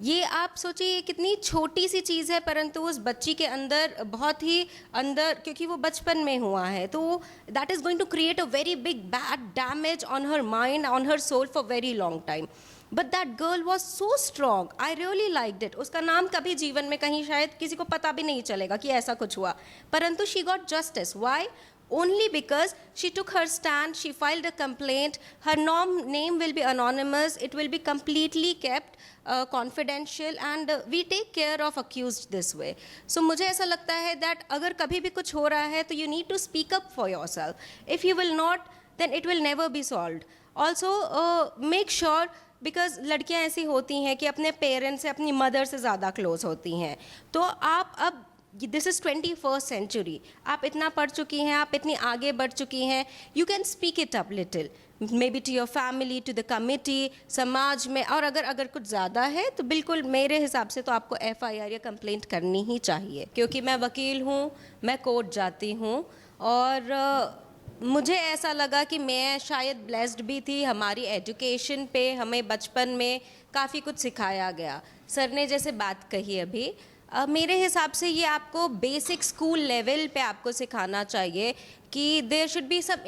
ये आप सोचिए कितनी छोटी सी चीज़ है, परंतु उस बच्ची के अंदर बहुत ही अंदर, क्योंकि वो बचपन में हुआ है, तो that is going to create a very big bad damage on her mind, on her soul for very long time. But that girl was so strong, I really liked it. उसका नाम कभी जीवन में कहीं शायद किसी को पता भी नहीं चलेगा कि ऐसा कुछ हुआ, परंतु she got justice. Why? Only because she took her stand, she filed a complaint, her name will be anonymous, it will be completely kept confidential, and we take care of accused this way. So मुझे ऐसा लगता है that अगर कभी भी कुछ हो रहा है तो you need to speak up for yourself. If you will not, then it will never be solved. Also make sure, because लड़कियां ऐसी होती हैं कि अपने पेरेंट्स से, अपनी मदर से ज़्यादा क्लोज होती हैं, तो आप अब दिस इज़ 21st सेंचुरी, आप इतना पढ़ चुकी हैं, आप इतनी आगे बढ़ चुकी हैं, you can speak it up little, maybe to your family, to the committee, समाज में। और अगर कुछ ज़्यादा है तो बिल्कुल मेरे हिसाब से तो आपको FIR या कंप्लेंट करनी ही चाहिए, क्योंकि मैं वकील हूँ, मैं कोर्ट जाती हूँ, और मुझे ऐसा लगा कि मैं शायद ब्लेस्ड भी थी। हमारी एजुकेशन पे हमें बचपन में काफ़ी कुछ सिखाया गया। सर ने जैसे बात कही अभी, मेरे हिसाब से ये आपको बेसिक स्कूल लेवल पे आपको सिखाना चाहिए कि there should be some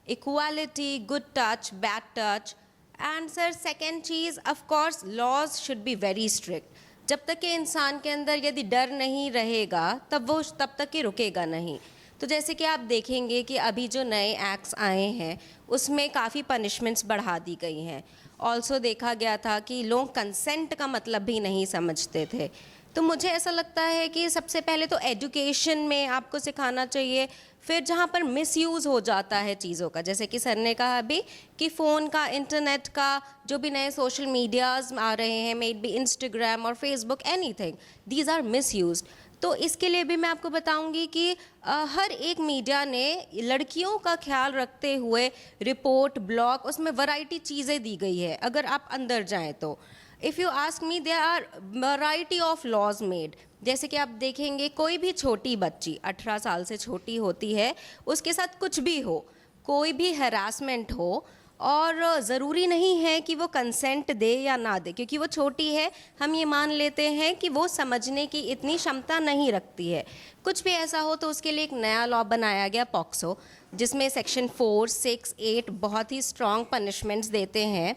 equality, good touch, bad touch. And sir second चीज़, of course laws should be very strict. जब तक कि इंसान के अंदर यदि डर नहीं रहेगा तब तक कि रुकेगा नहीं। तो जैसे कि आप देखेंगे कि अभी जो नए एक्ट्स आए हैं उसमें काफ़ी पनिशमेंट्स बढ़ा दी गई हैं। ऑल्सो देखा गया था कि लोग कंसेंट का मतलब भी नहीं समझते थे। तो मुझे ऐसा लगता है कि सबसे पहले तो एजुकेशन में आपको सिखाना चाहिए, फिर जहाँ पर मिसयूज़ हो जाता है चीज़ों का, जैसे कि सर ने कहा अभी कि फ़ोन का, इंटरनेट का, जो भी नए सोशल मीडियाज़ आ रहे हैं, मे इट बी इंस्टाग्राम और Facebook, anything, these are misused. तो इसके लिए भी मैं आपको बताऊंगी कि हर एक मीडिया ने लड़कियों का ख्याल रखते हुए रिपोर्ट, ब्लॉग, उसमें वैरायटी चीज़ें दी गई है। अगर आप अंदर जाएं तो if you ask me, there are variety of laws made. जैसे कि आप देखेंगे कोई भी छोटी बच्ची 18 साल से छोटी होती है, उसके साथ कुछ भी हो, कोई भी हरासमेंट हो, और ज़रूरी नहीं है कि वो कंसेंट दे या ना दे, क्योंकि वो छोटी है, हम ये मान लेते हैं कि वो समझने की इतनी क्षमता नहीं रखती है। कुछ भी ऐसा हो तो उसके लिए एक नया लॉ बनाया गया, पॉक्सो, जिसमें सेक्शन 4, 6, 8 बहुत ही स्ट्रॉन्ग पनिशमेंट्स देते हैं।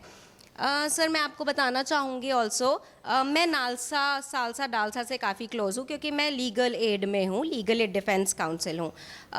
सर मैं आपको बताना चाहूँगी ऑल्सो, मैं नालसा, सालसा, डालसा से काफ़ी क्लोज़ हूँ, क्योंकि मैं लीगल एड में हूँ, लीगल एड डिफेंस काउंसिल हूँ।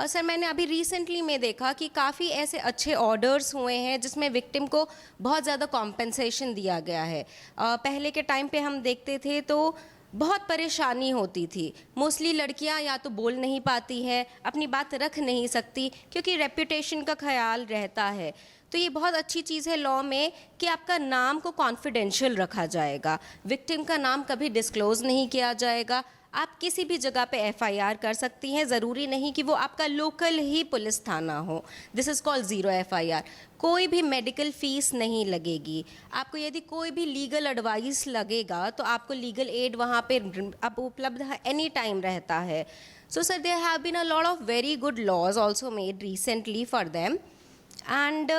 सर मैंने अभी रिसेंटली में देखा कि काफ़ी ऐसे अच्छे ऑर्डर्स हुए हैं जिसमें विक्टिम को बहुत ज़्यादा कॉम्पेंसेशन दिया गया है। पहले के टाइम पे हम देखते थे तो बहुत परेशानी होती थी। मोस्टली लड़कियां या तो बोल नहीं पाती हैं, अपनी बात रख नहीं सकती, क्योंकि रेपुटेशन का ख्याल रहता है। तो ये बहुत अच्छी चीज़ है लॉ में कि आपका नाम को कॉन्फिडेंशियल रखा जाएगा, विक्टिम का नाम कभी डिस्क्लोज नहीं किया जाएगा। आप किसी भी जगह पे FIR कर सकती हैं, ज़रूरी नहीं कि वो आपका लोकल ही पुलिस थाना हो। This is called zero FIR। कोई भी मेडिकल फ़ीस नहीं लगेगी आपको। यदि कोई भी लीगल एडवाइस लगेगा तो आपको लीगल एड वहाँ पे अब उपलब्ध एनी टाइम रहता है। So sir there have been a lot of very good laws also made recently for them. And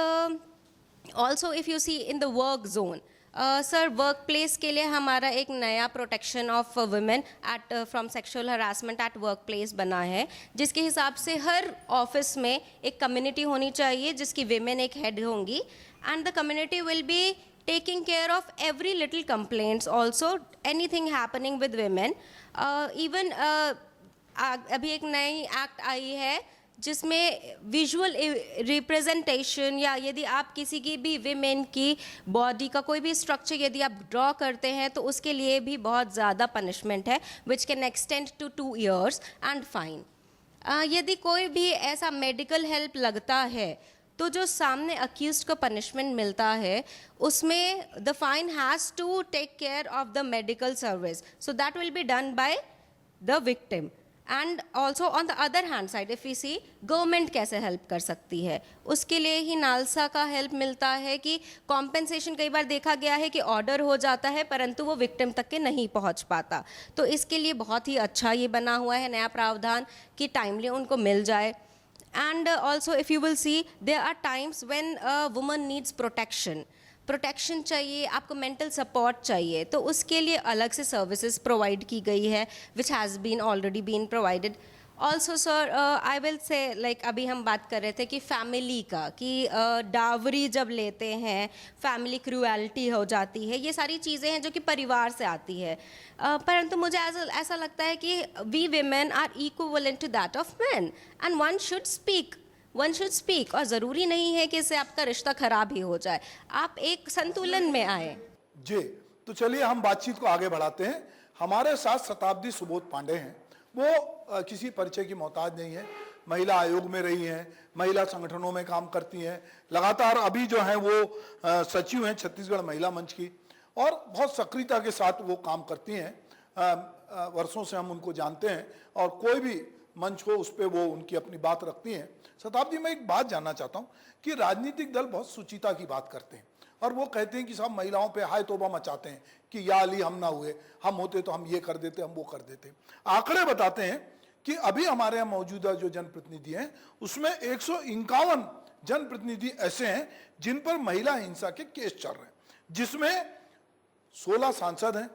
also if you see in the work zone, sir work place के लिए हमारा एक नया protection of women at from sexual harassment at work place बना है, जिसके हिसाब से हर ऑफिस में एक कम्युनिटी होनी चाहिए जिसकी विमेन एक हेड होंगी, and the community will be taking care of every little complaints, also anything happening with women. Even अभी एक नई एक्ट आई है जिसमें विजुअल रिप्रेजेंटेशन, या यदि आप किसी की भी विमेन की बॉडी का कोई भी स्ट्रक्चर यदि आप ड्रॉ करते हैं तो उसके लिए भी बहुत ज़्यादा पनिशमेंट है, which can extend to 2 years and fine. यदि कोई भी ऐसा मेडिकल हेल्प लगता है तो जो सामने अक्यूज को पनिशमेंट मिलता है उसमें the fine has to take care of the medical service, so that will be done by the victim. And also on the other hand side if we see government कैसे help कर सकती है, उसके लिए ही NALSA का help मिलता है कि कॉम्पेंसेशन कई बार देखा गया है कि ऑर्डर हो जाता है परंतु वो विक्टिम तक के नहीं पहुंच पाता। तो इसके लिए बहुत ही अच्छा ये बना हुआ है नया प्रावधान कि टाइमली उनको मिल जाए। And also if you will see there are times when a woman needs protection चाहिए, आपको मेंटल सपोर्ट चाहिए, तो उसके लिए अलग से सर्विसेज प्रोवाइड की गई है which has been already been provided. Also sir I will say like अभी हम बात कर रहे थे कि फैमिली का, कि डावरी जब लेते हैं फैमिली क्रूएलिटी हो जाती है, ये सारी चीज़ें हैं जो कि परिवार से आती है। परंतु मुझे ऐसा लगता है कि we women are equivalent to that of man and one should speak, और ज़रूरी नहीं है कि इससे आपका रिश्ता खराब ही हो जाए, आप एक संतुलन में आए। जी, तो चलिए हम बातचीत को आगे बढ़ाते हैं। हमारे साथ शताब्दी सुबोध पांडे हैं। वो किसी परिचय की मोहताज नहीं है, महिला आयोग में रही हैं, महिला संगठनों में काम करती हैं, लगातार अभी जो है वो सचिव हैं छत्तीसगढ़ महिला मंच की, और बहुत सक्रियता के साथ वो काम करती हैं। वर्षों से हम उनको जानते हैं और कोई भी मंच हो उस पर वो उनकी अपनी बात रखती हैं। शताब्दी, मैं एक बात जानना चाहता हूँ कि राजनीतिक दल बहुत सुचिता की बात करते हैं और वो कहते हैं कि सब महिलाओं पे हाय तौबा मचाते हैं कि या अली हम ना हुए, हम होते तो हम ये कर देते, हम वो कर देते। आंकड़े बताते हैं कि अभी हमारे यहाँ मौजूदा जो जनप्रतिनिधि हैं उसमें 151 जनप्रतिनिधि ऐसे हैं जिन पर महिला हिंसा के केस चल रहे हैं, जिसमें 16 सांसद हैं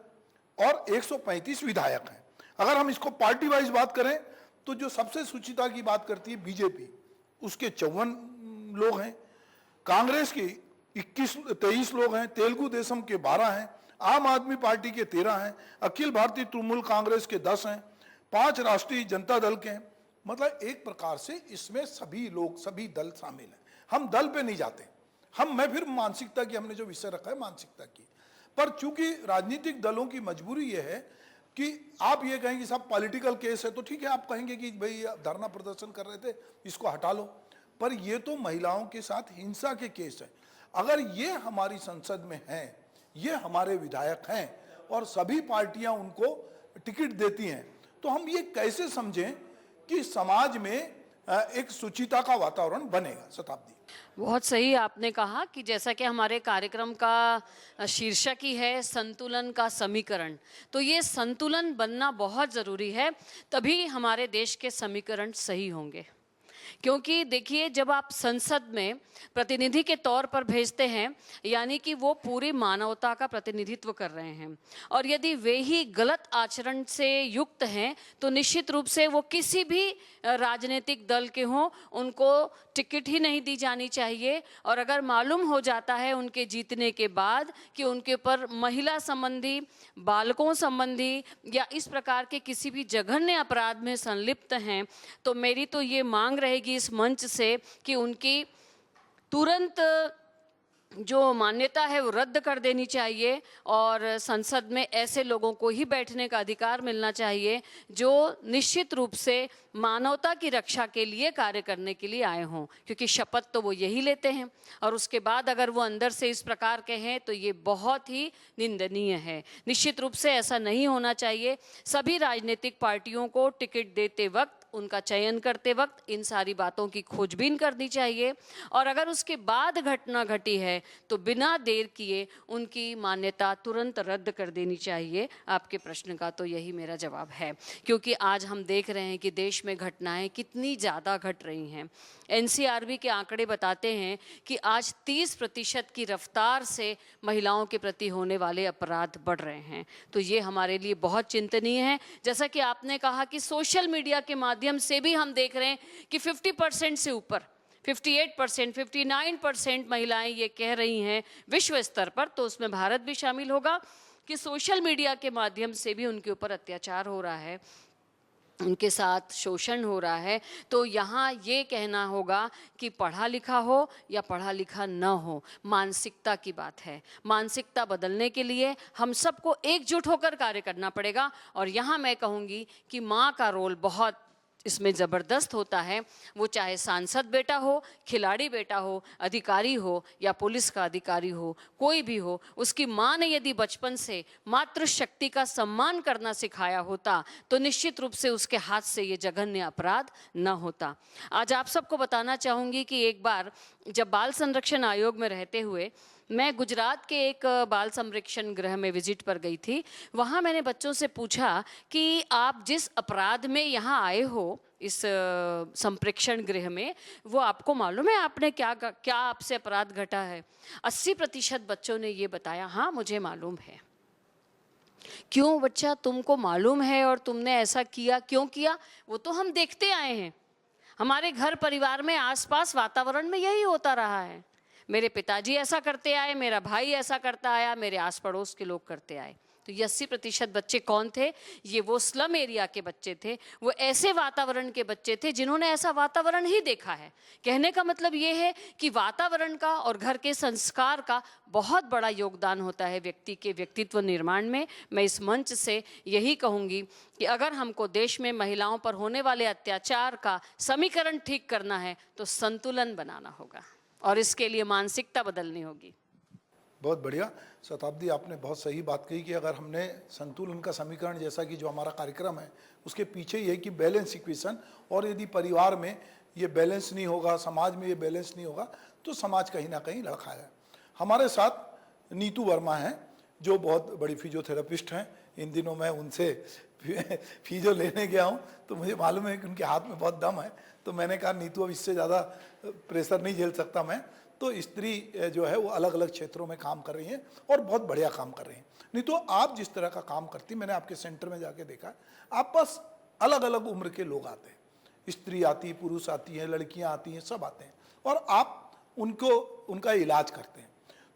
और 135 विधायक हैं। अगर हम इसको पार्टी वाइज बात करें तो जो सबसे सुचिता की बात करती है बीजेपी, उसके 54 लोग हैं, कांग्रेस के 23 लोग हैं, तेलुगु देशम के 12 हैं, आम आदमी पार्टी के 13 हैं, अखिल भारतीय तृणमूल कांग्रेस के 10 हैं, 5 राष्ट्रीय जनता दल के हैं, मतलब एक प्रकार से इसमें सभी लोग, सभी दल शामिल हैं। हम दल पे नहीं जाते, मैं फिर मानसिकता की, हमने जो विषय रखा है मानसिकता की, पर चूंकि राजनीतिक दलों की मजबूरी ये है कि आप ये कहेंगे साहब पॉलिटिकल केस है तो ठीक है, आप कहेंगे कि भाई धरना प्रदर्शन कर रहे थे इसको हटा लो, पर ये तो महिलाओं के साथ हिंसा के केस है। अगर ये हमारी संसद में हैं, ये हमारे विधायक हैं और सभी पार्टियां उनको टिकट देती हैं, तो हम ये कैसे समझें कि समाज में एक सुचिता का वातावरण बनेगा। शताब्दी, बहुत सही आपने कहा कि जैसा कि हमारे कार्यक्रम का शीर्षक ही है संतुलन का समीकरण, तो ये संतुलन बनना बहुत ज़रूरी है, तभी हमारे देश के समीकरण सही होंगे। क्योंकि देखिए, जब आप संसद में प्रतिनिधि के तौर पर भेजते हैं, यानी कि वो पूरी मानवता का प्रतिनिधित्व कर रहे हैं, और यदि वे ही गलत आचरण से युक्त हैं तो निश्चित रूप से वो किसी भी राजनीतिक दल के हों, उनको टिकट ही नहीं दी जानी चाहिए। और अगर मालूम हो जाता है उनके जीतने के बाद कि उनके ऊपर महिला संबंधी, बालकों संबंधी या इस प्रकार के किसी भी जघन्य अपराध में संलिप्त हैं, तो मेरी तो ये मांग रहेगी इस मंच से कि उनकी तुरंत जो मान्यता है वो रद्द कर देनी चाहिए और संसद में ऐसे लोगों को ही बैठने का अधिकार मिलना चाहिए जो निश्चित रूप से मानवता की रक्षा के लिए कार्य करने के लिए आए हों, क्योंकि शपथ तो वो यही लेते हैं और उसके बाद अगर वो अंदर से इस प्रकार के हैं तो ये बहुत ही निंदनीय है। निश्चित रूप से ऐसा नहीं होना चाहिए। सभी राजनीतिक पार्टियों को टिकट देते वक्त, उनका चयन करते वक्त इन सारी बातों की खोजबीन करनी चाहिए और अगर उसके बाद घटना घटी है तो बिना देर किए उनकी मान्यता तुरंत रद्द कर देनी चाहिए। आपके प्रश्न का तो यही मेरा जवाब है, क्योंकि आज हम देख रहे हैं कि देश में घटनाएं कितनी ज़्यादा घट रही हैं। एनसीआरबी के आंकड़े बताते हैं कि आज 30% की रफ्तार से महिलाओं के प्रति होने वाले अपराध बढ़ रहे हैं, तो ये हमारे लिए बहुत चिंतनीय है। जैसा कि आपने कहा कि सोशल मीडिया के माध्यम से भी हम देख रहे हैं कि 50% से ऊपर 58%, 59% महिलाएं ये कह रही हैं विश्व स्तर पर, तो उसमें भारत भी शामिल होगा, कि सोशल मीडिया के माध्यम से भी उनके ऊपर अत्याचार हो रहा है, उनके साथ शोषण हो रहा है। तो यहाँ ये कहना होगा कि पढ़ा लिखा हो या पढ़ा लिखा न हो, मानसिकता की बात है। मानसिकता बदलने के लिए हम सबको एकजुट होकर कार्य करना पड़ेगा और यहाँ मैं कहूँगी कि माँ का रोल बहुत इसमें ज़बरदस्त होता है। वो चाहे सांसद बेटा हो, खिलाड़ी बेटा हो, अधिकारी हो या पुलिस का अधिकारी हो, कोई भी हो, उसकी माँ ने यदि बचपन से मातृशक्ति का सम्मान करना सिखाया होता तो निश्चित रूप से उसके हाथ से ये जघन्य अपराध न होता। आज आप सबको बताना चाहूँगी कि एक बार जब बाल संरक्षण आयोग में रहते हुए मैं गुजरात के एक बाल संरक्षण गृह में विजिट पर गई थी। वहाँ मैंने बच्चों से पूछा कि आप जिस अपराध में यहाँ आए हो, इस संप्रेक्षण गृह में, वो आपको मालूम है आपने क्या आपसे अपराध घटा है? 80% बच्चों ने ये बताया, हाँ मुझे मालूम है। क्यों बच्चा, तुमको मालूम है और तुमने ऐसा किया, क्यों किया? वो तो हम देखते आए हैं, हमारे घर परिवार में आसपास वातावरण में यही होता रहा है। मेरे पिताजी ऐसा करते आए, मेरा भाई ऐसा करता आया, मेरे आस पड़ोस के लोग करते आए। तो ये 80% बच्चे कौन थे? ये वो स्लम एरिया के बच्चे थे, वो ऐसे वातावरण के बच्चे थे जिन्होंने ऐसा वातावरण ही देखा है। कहने का मतलब ये है कि वातावरण का और घर के संस्कार का बहुत बड़ा योगदान होता है व्यक्ति के व्यक्तित्व निर्माण में। मैं इस मंच से यही कहूँगी कि अगर हमको देश में महिलाओं पर होने वाले अत्याचार का समीकरण ठीक करना है तो संतुलन बनाना होगा और इसके लिए मानसिकता बदलनी होगी। बहुत बढ़िया शताब्दी, आपने बहुत सही बात कही कि अगर हमने संतुलन का समीकरण, जैसा कि जो हमारा कार्यक्रम है उसके पीछे ये कि बैलेंस इक्वेशन, और यदि परिवार में ये बैलेंस नहीं होगा, समाज में ये बैलेंस नहीं होगा तो समाज कहीं ना कहीं लड़खड़ाएगा। हमारे साथ नीतू वर्मा हैं जो बहुत बड़ी फिजियोथेरेपिस्ट हैं। इन दिनों मैं उनसे फिजियो लेने गया हूँ तो मुझे मालूम है कि उनके हाथ में बहुत दम है, तो मैंने कहा नीतू अब इससे ज़्यादा प्रेशर नहीं झेल सकता मैं। तो स्त्री जो है वो अलग अलग क्षेत्रों में काम कर रही हैं और बहुत बढ़िया काम कर रही हैं। नीतू, आप जिस तरह का काम करती, मैंने आपके सेंटर में जाके देखा, आप पास अलग अलग उम्र के लोग आते हैं, स्त्री आती, पुरुष आती हैं, लड़कियाँ आती हैं, सब आते हैं और आप उनका इलाज करते हैं।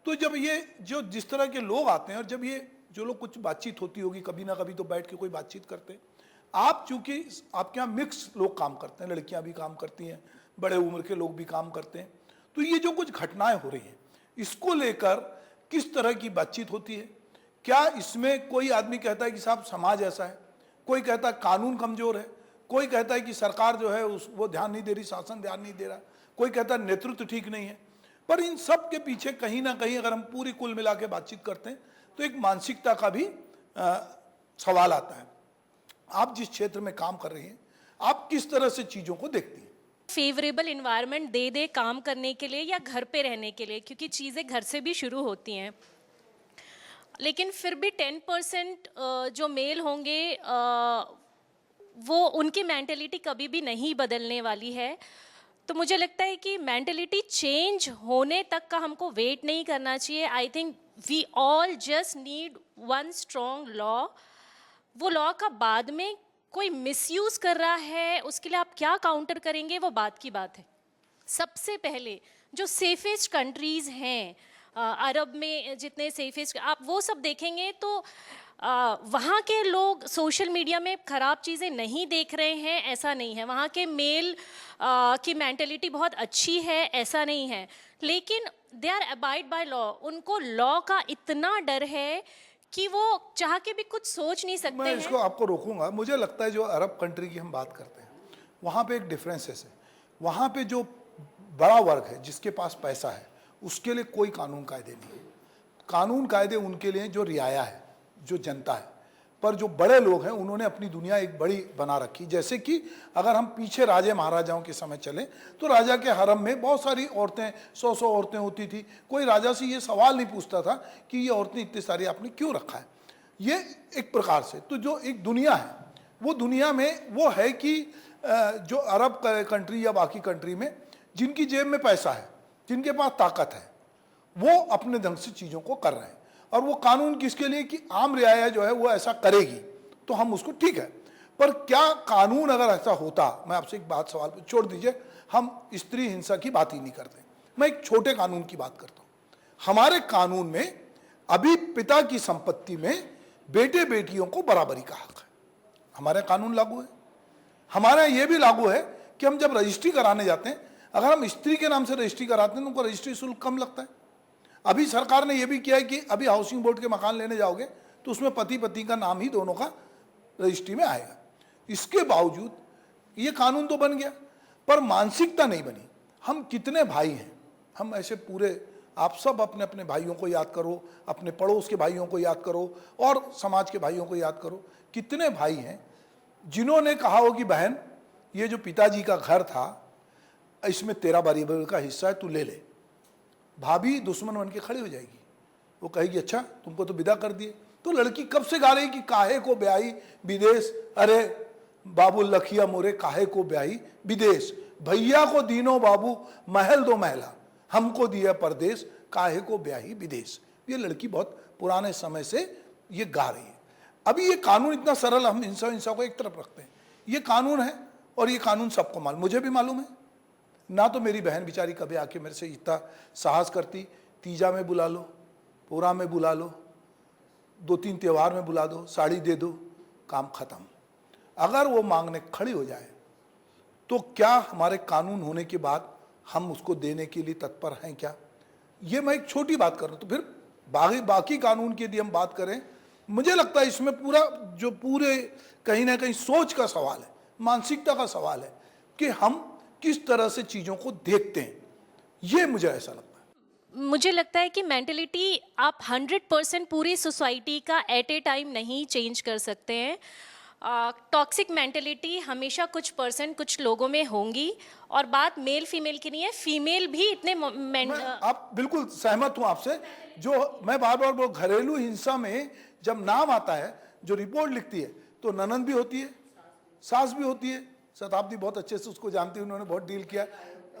तो जब ये जो जिस तरह के लोग आते हैं और जब ये जो लोग, कुछ बातचीत होती होगी, कभी ना कभी तो बैठ के कोई बातचीत करते हैं, आप चूंकि आपके यहाँ मिक्स लोग काम करते हैं, लड़कियां भी काम करती हैं, बड़े उम्र के लोग भी काम करते हैं, तो ये जो कुछ घटनाएं हो रही हैं इसको लेकर किस तरह की बातचीत होती है? क्या इसमें कोई आदमी कहता है कि साहब समाज ऐसा है, कोई कहता है कानून कमजोर है, कोई कहता है कि सरकार जो है वो ध्यान नहीं दे रही, शासन ध्यान नहीं दे रहा, कोई कहता है नेतृत्व ठीक नहीं है। पर इन सब के पीछे कहीं ना कहीं अगर हम पूरी कुल मिला के बातचीत करते हैं तो एक मानसिकता का भी सवाल आता है। आप जिस क्षेत्र में काम कर रही हैं, आप किस तरह से चीजों को देखती हैं? फेवरेबल इन्वायरमेंट दे दे काम करने के लिए या घर पे रहने के लिए, क्योंकि चीज़ें घर से भी शुरू होती हैं। लेकिन फिर भी 10% जो मेल होंगे वो उनकी मेंटेलिटी कभी भी नहीं बदलने वाली है। तो मुझे लगता है कि मेंटेलिटी चेंज होने तक का हमको वेट नहीं करना चाहिए। I think we all just need one strong law. वो लॉ का बाद में कोई मिसयूज़ कर रहा है, उसके लिए आप क्या काउंटर करेंगे वो बात की बात है। सबसे पहले जो सेफेस्ट कंट्रीज़ हैं अरब में, जितने सेफेस्ट आप वो सब देखेंगे तो वहाँ के लोग सोशल मीडिया में ख़राब चीज़ें नहीं देख रहे हैं, ऐसा नहीं है। वहाँ के मेल की मेंटेलिटी बहुत अच्छी है, ऐसा नहीं है। लेकिन they are abide by law. उनको लॉ का इतना डर है कि वो चाह के भी कुछ सोच नहीं सकते मैं हैं। इसको आपको रोकूंगा। मुझे लगता है जो अरब कंट्री की हम बात करते हैं वहाँ पे एक डिफरेंसेस है। वहाँ पे जो बड़ा वर्ग है जिसके पास पैसा है उसके लिए कोई कानून कायदे नहीं है। कानून कायदे उनके लिए जो रियाया है, जो जनता है। पर जो बड़े लोग हैं उन्होंने अपनी दुनिया एक बड़ी बना रखी। जैसे कि अगर हम पीछे राजे महाराजाओं के समय चलें तो राजा के हरम में बहुत सारी औरतें, 100 औरतें होती थी। कोई राजा से ये सवाल नहीं पूछता था कि ये औरतें इतनी सारी आपने क्यों रखा है। ये एक प्रकार से तो जो एक दुनिया है वो दुनिया में वो है कि जो अरब कंट्री या बाकी कंट्री में जिनकी जेब में पैसा है, जिनके पास ताकत है, वो अपने ढंग से चीज़ों को कर रहे हैं। और वो कानून किसके लिए कि आम रियाया जो है वो ऐसा करेगी तो हम उसको ठीक है। पर क्या कानून अगर ऐसा होता, मैं आपसे एक बात सवाल छोड़ दीजिए, हम स्त्री हिंसा की बात ही नहीं करते, मैं एक छोटे कानून की बात करता हूँ। हमारे कानून में अभी पिता की संपत्ति में बेटे बेटियों को बराबरी का हक है, हमारे कानून लागू है। हमारे यहाँ ये भी लागू है कि हम जब रजिस्ट्री कराने जाते हैं, अगर हम स्त्री के नाम से रजिस्ट्री कराते हैं तो उनको रजिस्ट्री शुल्क कम लगता है। अभी सरकार ने यह भी किया है कि अभी हाउसिंग बोर्ड के मकान लेने जाओगे तो उसमें पति पत्नी का नाम ही दोनों का रजिस्ट्री में आएगा। इसके बावजूद ये कानून तो बन गया पर मानसिकता नहीं बनी। हम कितने भाई हैं, हम ऐसे पूरे, आप सब अपने अपने भाइयों को याद करो, अपने पड़ोस के भाइयों को याद करो और समाज के भाइयों को याद करो। कितने भाई हैं जिन्होंने कहा हो कि बहन ये जो पिताजी का घर था इसमें तेरा बराबर का हिस्सा है, तू ले ले। भाभी दुश्मन बन के खड़ी हो जाएगी, वो कहेगी अच्छा तुमको तो विदा कर दिए। तो लड़की कब से गा रही कि काहे को ब्याही विदेश, अरे बाबू लखिया मोरे काहे को ब्याही विदेश, भैया को दीनो बाबू महल दो महला, हमको दिया परदेश, काहे को ब्याही विदेश। ये लड़की बहुत पुराने समय से ये गा रही है। अभी ये कानून इतना सरल, हम हिंसा को एक तरफ रखते हैं, ये कानून है और ये कानून सबको मालूम, मुझे भी मालूम है ना। तो मेरी बहन बेचारी कभी आके मेरे से इतना साहस करती, तीजा में बुला लो, पूरा में बुला लो, 2-3 त्यौहार में बुला दो, साड़ी दे दो, काम खत्म। अगर वो मांगने खड़ी हो जाए तो क्या हमारे कानून होने के बाद हम उसको देने के लिए तत्पर हैं क्या? ये मैं एक छोटी बात कर रहा हूँ। तो फिर बाकी कानून की यदि हम बात करें, मुझे लगता है इसमें पूरे कहीं ना कहीं सोच का सवाल है, मानसिकता का सवाल है कि हम किस तरह से चीज़ों को देखते हैं। ये मुझे ऐसा लगता है। मुझे लगता है कि मेंटेलिटी आप 100% पूरी सोसाइटी का एट ए टाइम नहीं चेंज कर सकते हैं। टॉक्सिक मेंटेलिटी हमेशा कुछ परसेंट कुछ लोगों में होंगी और बात मेल फीमेल की नहीं है, फीमेल भी इतने आप बिल्कुल सहमत हूं आपसे। जो मैं बार बार बोल, घरेलू हिंसा में जब नाम आता है, जो रिपोर्ट लिखती है तो ननद भी होती है, सास भी होती है। शताब्दी बहुत अच्छे से उसको जानती है, उन्होंने बहुत डील किया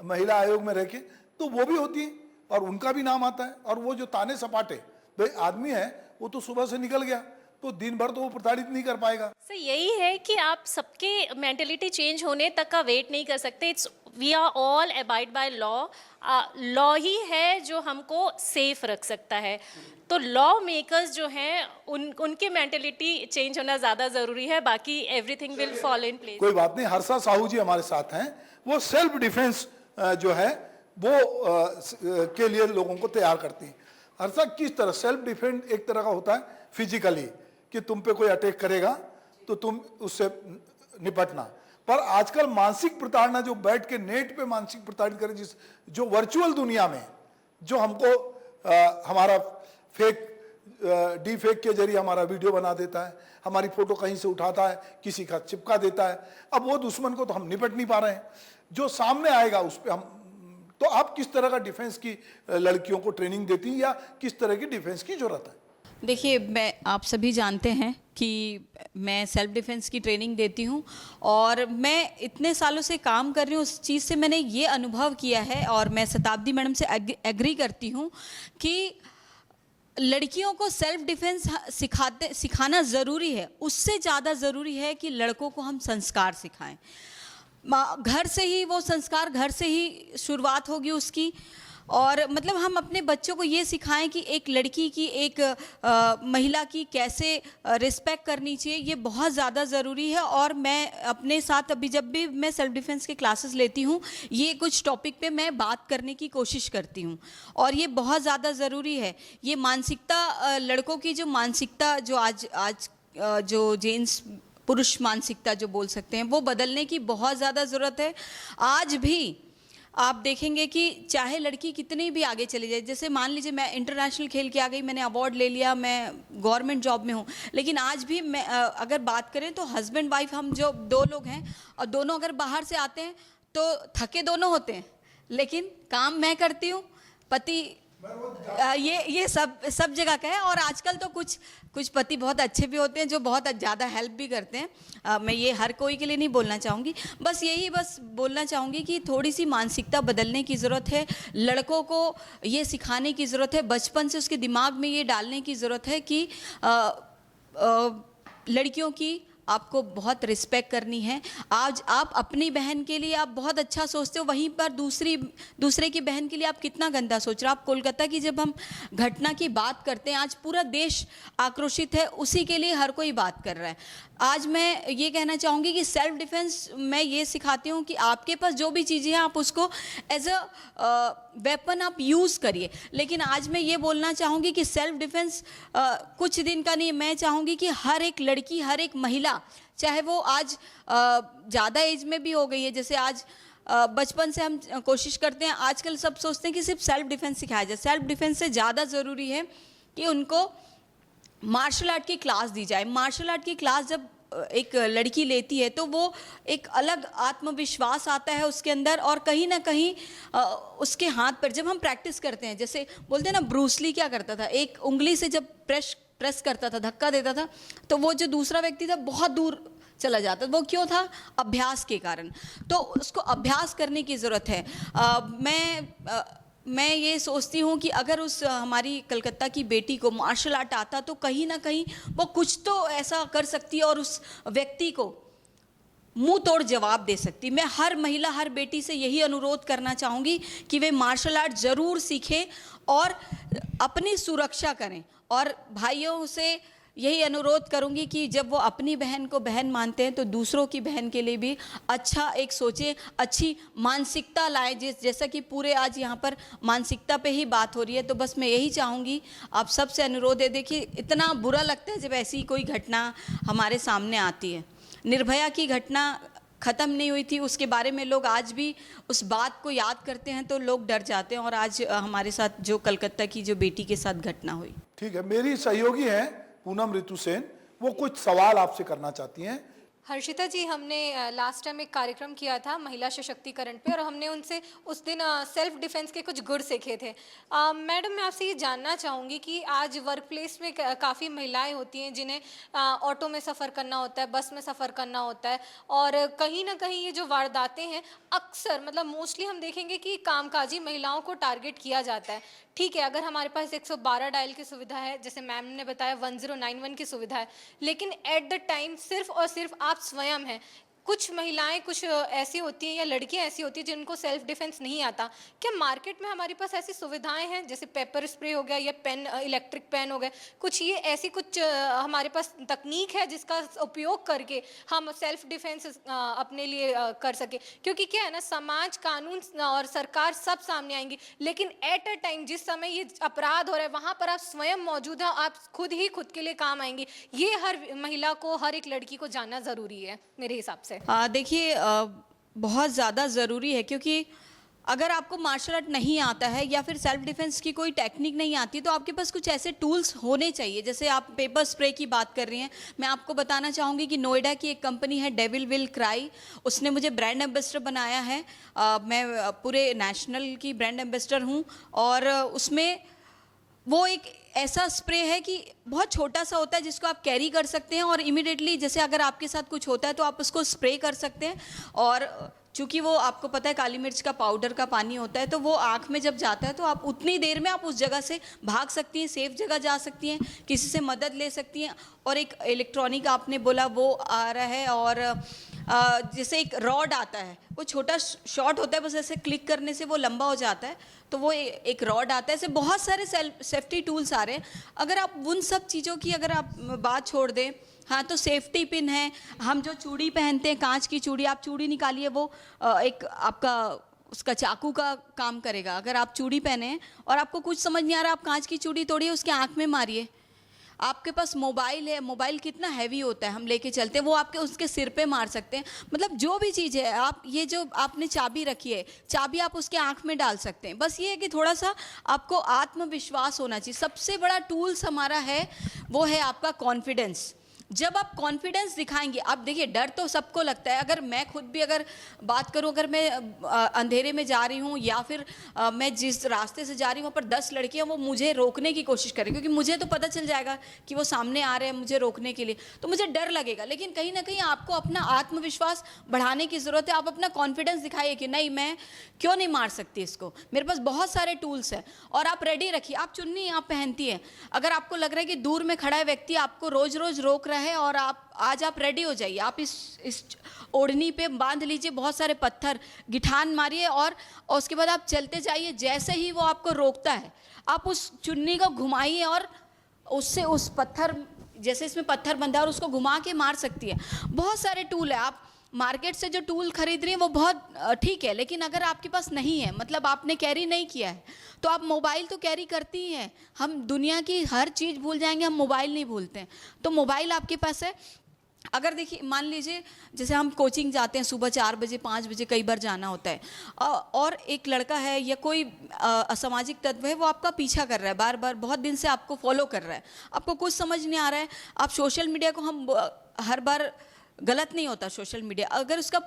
महिला आयोग में रह के, तो वो भी होती है और उनका भी नाम आता है। और वो जो ताने सपाटे, भाई आदमी है वो तो सुबह से निकल गया, तो दिन भर तो वो प्रताड़ित नहीं कर पाएगा। सर यही है कि आप सबके मेंटेलिटी चेंज होने तक का वेट नहीं कर सकते। It's we are all abide by law. Law ही है जो हमको सेफ रख सकता है। तो लॉ मेकर्स जो हैं उनकी मेंटेलिटी चेंज होना ज़्यादा ज़रूरी है, बाकी everything will fall in place. कोई बात नहीं, हर्षा साहू जी हमारे साथ हैं, वो सेल्फ डिफेंस जो है वो के लिए लोगों को तैयार करती हैं। हर्षा, किस तरह सेल्फ डिफेंस एक तरह का होता है फिजिकली कि तुम पे कोई अटैक करेगा तो तुम उससे निपटना, पर आजकल मानसिक प्रताड़ना जो बैठ के नेट पे मानसिक प्रताड़ित करे, जिस जो वर्चुअल दुनिया में जो हमको हमारा फेक डी फेक के जरिए हमारा वीडियो बना देता है, हमारी फोटो कहीं से उठाता है, किसी का चिपका देता है। अब वो दुश्मन को तो हम निपट नहीं पा रहे हैं, जो सामने आएगा उस पर हम। तो आप किस तरह का डिफेंस की लड़कियों को ट्रेनिंग देती हैं या किस तरह की डिफेंस की जरूरत है? देखिए, मैं आप सभी जानते हैं कि मैं सेल्फ डिफेंस की ट्रेनिंग देती हूं और मैं इतने सालों से काम कर रही हूँ, उस चीज़ से मैंने ये अनुभव किया है और मैं शताब्दी मैडम से एग्री करती हूँ कि लड़कियों को सेल्फ डिफेंस सिखाना ज़रूरी है। उससे ज़्यादा ज़रूरी है कि लड़कों को हम संस्कार सिखाएं। घर से ही वो संस्कार, घर से ही शुरुआत होगी उसकी। और मतलब हम अपने बच्चों को ये सिखाएं कि एक लड़की की, एक महिला की कैसे रिस्पेक्ट करनी चाहिए, ये बहुत ज़्यादा ज़रूरी है। और मैं अपने साथ अभी जब भी मैं सेल्फ डिफेंस के क्लासेस लेती हूँ, ये कुछ टॉपिक पे मैं बात करने की कोशिश करती हूँ और ये बहुत ज़्यादा ज़रूरी है। ये मानसिकता, लड़कों की जो मानसिकता जो आज जो जेंट्स पुरुष मानसिकता जो बोल सकते हैं, वो बदलने की बहुत ज़्यादा ज़रूरत है। आज भी आप देखेंगे कि चाहे लड़की कितनी भी आगे चली जाए, जैसे मान लीजिए मैं इंटरनेशनल खेल के आ गई, मैंने अवार्ड ले लिया, मैं गवर्नमेंट जॉब में हूँ, लेकिन आज भी मैं अगर बात करें तो हस्बैंड वाइफ हम जो दो लोग हैं और दोनों अगर बाहर से आते हैं तो थके दोनों होते हैं, लेकिन काम मैं करती हूँ, पति ये सब जगह का है। और आजकल तो कुछ पति बहुत अच्छे भी होते हैं जो बहुत ज़्यादा हेल्प भी करते हैं। मैं ये हर कोई के लिए नहीं बोलना चाहूँगी, बस बोलना चाहूँगी कि थोड़ी सी मानसिकता बदलने की ज़रूरत है। लड़कों को ये सिखाने की ज़रूरत है, बचपन से उसके दिमाग में ये डालने की ज़रूरत है कि लड़कियों की आपको बहुत रिस्पेक्ट करनी है। आज आप अपनी बहन के लिए आप बहुत अच्छा सोचते हो, वहीं पर दूसरे की बहन के लिए आप कितना गंदा सोच रहे हो। आप कोलकाता की जब हम घटना की बात करते हैं, आज पूरा देश आक्रोशित है, उसी के लिए हर कोई बात कर रहा है। आज मैं ये कहना चाहूँगी कि सेल्फ डिफेंस मैं ये सिखाती हूँ कि आपके पास जो भी चीज़ें हैं आप उसको एज अ वेपन आप यूज़ करिए। लेकिन आज मैं ये बोलना चाहूँगी कि सेल्फ डिफेंस कुछ दिन का नहीं, मैं चाहूँगी कि हर एक लड़की, हर एक महिला, चाहे वो आज ज़्यादा एज में भी हो गई है, जैसे आज बचपन से हम कोशिश करते हैं, आजकल सब सोचते हैं कि सिर्फ सेल्फ डिफेंस सिखाया जाए। सेल्फ डिफेंस से ज़्यादा ज़रूरी है कि उनको मार्शल आर्ट की क्लास दी जाए। मार्शल आर्ट की क्लास जब एक लड़की लेती है तो वो एक अलग आत्मविश्वास आता है उसके अंदर, और कहीं ना कहीं उसके हाथ पर जब हम प्रैक्टिस करते हैं, जैसे बोलते हैं ना, ब्रूसली क्या करता था, एक उंगली से जब प्रेस करता था, धक्का देता था, तो वो जो दूसरा व्यक्ति था बहुत दूर चला जाता। वो क्यों था? अभ्यास के कारण। तो उसको अभ्यास करने की ज़रूरत है। मैं ये सोचती हूँ कि अगर उस हमारी कलकत्ता की बेटी को मार्शल आर्ट आता तो कहीं ना कहीं वो कुछ तो ऐसा कर सकती है और उस व्यक्ति को मुंह तोड़ जवाब दे सकती। मैं हर महिला, हर बेटी से यही अनुरोध करना चाहूँगी कि वे मार्शल आर्ट ज़रूर सीखें और अपनी सुरक्षा करें। और भाइयों से यही अनुरोध करूंगी कि जब वो अपनी बहन को बहन मानते हैं तो दूसरों की बहन के लिए भी अच्छा एक सोचें, अच्छी मानसिकता लाएं। जैसा कि पूरे आज यहाँ पर मानसिकता पे ही बात हो रही है, तो बस मैं यही चाहूँगी, आप सबसे अनुरोध है। देखिए, इतना बुरा लगता है जब ऐसी कोई घटना हमारे सामने आती है। निर्भया की घटना ख़त्म नहीं हुई थी, उसके बारे में लोग आज भी उस बात को याद करते हैं तो लोग डर जाते हैं। और आज हमारे साथ जो कलकत्ता की जो बेटी के साथ घटना हुई। ठीक है, मेरी सहयोगी हैं पूनम ऋतु सेन, वो कुछ सवाल आपसे करना चाहती हैं। हर्षिता जी, हमने लास्ट टाइम एक कार्यक्रम किया था महिला सशक्तिकरण पे और हमने उनसे उस दिन सेल्फ डिफेंस के कुछ गुर सीखे थे। मैडम, मैं आपसे ये जानना चाहूँगी कि आज वर्क प्लेस में काफ़ी महिलाएं होती हैं जिन्हें ऑटो में सफ़र करना होता है, बस में सफ़र करना होता है, और कहीं ना कहीं ये जो वारदातें हैं अक्सर मतलब मोस्टली हम देखेंगे कि कामकाजी महिलाओं को टारगेट किया जाता है। ठीक है, अगर हमारे पास 112 डायल की सुविधा है, जैसे मैम ने बताया 1091 की सुविधा है, लेकिन एट द टाइम सिर्फ और सिर्फ आप स्वयं हैं। कुछ महिलाएं कुछ ऐसी होती हैं या लड़कियां ऐसी होती हैं जिनको सेल्फ डिफेंस नहीं आता। क्या मार्केट में हमारे पास ऐसी सुविधाएं हैं, जैसे पेपर स्प्रे हो गया या पेन, इलेक्ट्रिक पेन हो गए, कुछ ये ऐसी कुछ हमारे पास तकनीक है जिसका उपयोग करके हम सेल्फ डिफेंस अपने लिए कर सके? क्योंकि क्या है ना, समाज, कानून और सरकार सब सामने आएंगी, लेकिन एट अ टाइम जिस समय ये अपराध हो रहा है वहाँ पर आप स्वयं मौजूद हैं, आप खुद ही खुद के लिए काम आएंगी। ये हर महिला को, हर एक लड़की को जानना ज़रूरी है मेरे हिसाब से। देखिए, बहुत ज़्यादा ज़रूरी है, क्योंकि अगर आपको मार्शल आर्ट नहीं आता है या फिर सेल्फ डिफेंस की कोई टेक्निक नहीं आती, तो आपके पास कुछ ऐसे टूल्स होने चाहिए। जैसे आप पेपर स्प्रे की बात कर रही हैं, मैं आपको बताना चाहूँगी कि नोएडा की एक कंपनी है डेविल विल क्राई, उसने मुझे ब्रांड एम्बेसडर बनाया है। मैं पूरे नेशनल की ब्रांड एम्बेसडर हूँ, और उसमें वो एक ऐसा स्प्रे है कि बहुत छोटा सा होता है जिसको आप कैरी कर सकते हैं, और इमिडिएटली जैसे अगर आपके साथ कुछ होता है तो आप उसको स्प्रे कर सकते हैं। और चूँकि वो आपको पता है काली मिर्च का पाउडर का पानी होता है, तो वो आँख में जब जाता है तो आप उतनी देर में आप उस जगह से भाग सकती हैं, सेफ जगह जा सकती हैं, किसी से मदद ले सकती हैं। और एक इलेक्ट्रॉनिक आपने बोला वो आ रहा है, और जैसे एक रॉड आता है, वो छोटा शॉट होता है, बस ऐसे क्लिक करने से वो लंबा हो जाता है, तो वो एक रॉड आता है। ऐसे बहुत सारे सेफ्टी टूल्स आ रहे हैं। अगर आप उन सब चीज़ों की अगर आप बात छोड़ दें, हाँ, तो सेफ्टी पिन है। हम जो चूड़ी पहनते हैं, कांच की चूड़ी, आप चूड़ी निकालिए, वो एक आपका उसका चाकू का काम करेगा। अगर आप चूड़ी पहने हैं और आपको कुछ समझ नहीं आ रहा, आप कांच की चूड़ी तोड़िए, उसके आँख में मारिए। आपके पास मोबाइल है, मोबाइल कितना हैवी होता है, हम लेके चलते हैं, वो आपके उसके सिर पे मार सकते हैं। मतलब जो भी चीज़ है, आप ये जो आपने चाबी रखी है, चाबी आप उसके आँख में डाल सकते हैं। बस ये है कि थोड़ा सा आपको आत्मविश्वास होना चाहिए। सबसे बड़ा टूल्स हमारा है वो है आपका कॉन्फिडेंस। जब आप कॉन्फिडेंस दिखाएंगे, आप देखिए डर तो सबको लगता है। अगर मैं खुद भी अगर बात करूं, अगर मैं अंधेरे में जा रही हूं या फिर मैं जिस रास्ते से जा रही हूं वहाँ पर 10 लड़कियां वो मुझे रोकने की कोशिश करें, क्योंकि मुझे तो पता चल जाएगा कि वो सामने आ रहे हैं मुझे रोकने के लिए, तो मुझे डर लगेगा। लेकिन कहीं ना कहीं आपको अपना आत्मविश्वास बढ़ाने की ज़रूरत है। आप अपना कॉन्फिडेंस दिखाइए कि नहीं, मैं क्यों नहीं मार सकती इसको, मेरे पास बहुत सारे टूल्स हैं। और आप रेडी रखिए। आप चुन्नी आप पहनती हैं, अगर आपको लग रहा है कि दूर में खड़ा है व्यक्ति आपको रोज़ रोज़ रोक रहा है, और आज आप रेडी हो जाइए। आप इस ओढ़नी पे बांध लीजिए बहुत सारे पत्थर, गिठान मारिए, और उसके बाद आप चलते जाइए। जैसे ही वो आपको रोकता है, आप उस चुन्नी को घुमाइए और उससे उस पत्थर, जैसे इसमें पत्थर बंधा है, और उसको घुमा के मार सकती है। बहुत सारे टूल है। आप मार्केट से जो टूल खरीद रही हैं वो बहुत ठीक है, लेकिन अगर आपके पास नहीं है, मतलब आपने कैरी नहीं किया है, तो आप मोबाइल तो कैरी करती ही हैं। हम दुनिया की हर चीज़ भूल जाएंगे, हम मोबाइल नहीं भूलते हैं। तो मोबाइल आपके पास है। अगर देखिए, मान लीजिए जैसे हम कोचिंग जाते हैं, सुबह 4 बजे 5 बजे कई बार जाना होता है, और एक लड़का है या कोई असामाजिक तत्व है, वो आपका पीछा कर रहा है, बार बार बहुत दिन से आपको फॉलो कर रहा है, आपको कुछ समझ नहीं आ रहा है। आप सोशल मीडिया को, हम हर बार गलत नहीं होता सोशल मीडिया, अगर उसका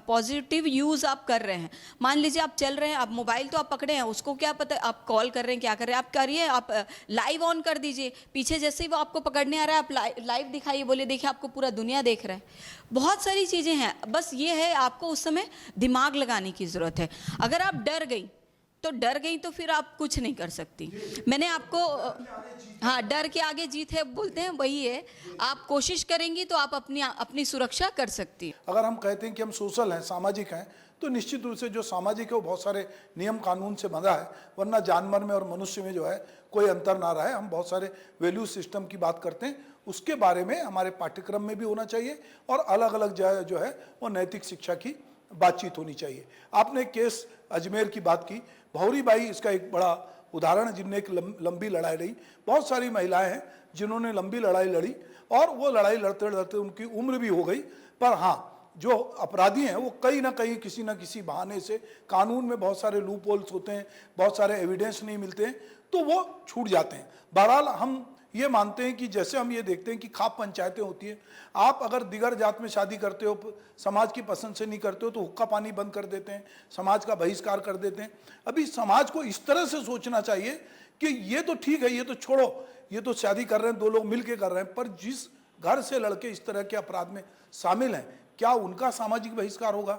पॉजिटिव यूज़ आप कर रहे हैं। मान लीजिए आप चल रहे हैं, आप मोबाइल तो आप पकड़े हैं, उसको क्या पता आप कॉल कर रहे हैं, क्या कर रहे हैं, आप करिए, आप लाइव ऑन कर दीजिए। पीछे जैसे ही वो आपको पकड़ने आ रहा है, आप लाइव दिखाइए, बोले देखिए आपको पूरा दुनिया देख रहा है। बहुत सारी चीज़ें हैं, बस ये है आपको उस समय दिमाग लगाने की ज़रूरत है। अगर आप डर गई तो फिर आप कुछ नहीं कर सकती। मैंने आपको, हाँ, डर के आगे जीत है बोलते हैं, वही है। आप कोशिश करेंगी तो आप अपनी सुरक्षा कर सकती हैं। अगर हम कहते हैं कि हम सोशल हैं, सामाजिक हैं, तो निश्चित रूप से जो सामाजिक है वो बहुत सारे नियम कानून से बंधा है, वरना जानवर में और मनुष्य में जो है कोई अंतर ना रहे। हम बहुत सारे वैल्यू सिस्टम की बात करते हैं, उसके बारे में हमारे पाठ्यक्रम में भी होना चाहिए, और अलग अलग जो है वो नैतिक शिक्षा की बातचीत होनी चाहिए। आपने केस अजमेर की बात की, भौरी बाई इसका एक बड़ा उदाहरण है, जिनने एक लंबी लड़ाई लड़ी। बहुत सारी महिलाएं हैं जिन्होंने लंबी लड़ाई लड़ी, और वो लड़ाई लड़ते लड़ते उनकी उम्र भी हो गई, पर हाँ, जो अपराधी हैं वो कहीं ना कहीं किसी ना किसी बहाने से, कानून में बहुत सारे लूप होल्स होते हैं, बहुत सारे एविडेंस नहीं मिलते हैं, तो वो छूट जाते हैं। बहरहाल हम ये मानते हैं कि जैसे हम ये देखते हैं कि खाप पंचायतें होती हैं, आप अगर दिगर जात में शादी करते हो, समाज की पसंद से नहीं करते हो तो हुक्का पानी बंद कर देते हैं, समाज का बहिष्कार कर देते हैं। अभी समाज को इस तरह से सोचना चाहिए कि ये तो ठीक है, ये तो छोड़ो, ये तो शादी कर रहे हैं, दो लोग मिलके कर रहे हैं, पर जिस घर से लड़के इस तरह के अपराध में शामिल हैं, क्या उनका सामाजिक बहिष्कार होगा?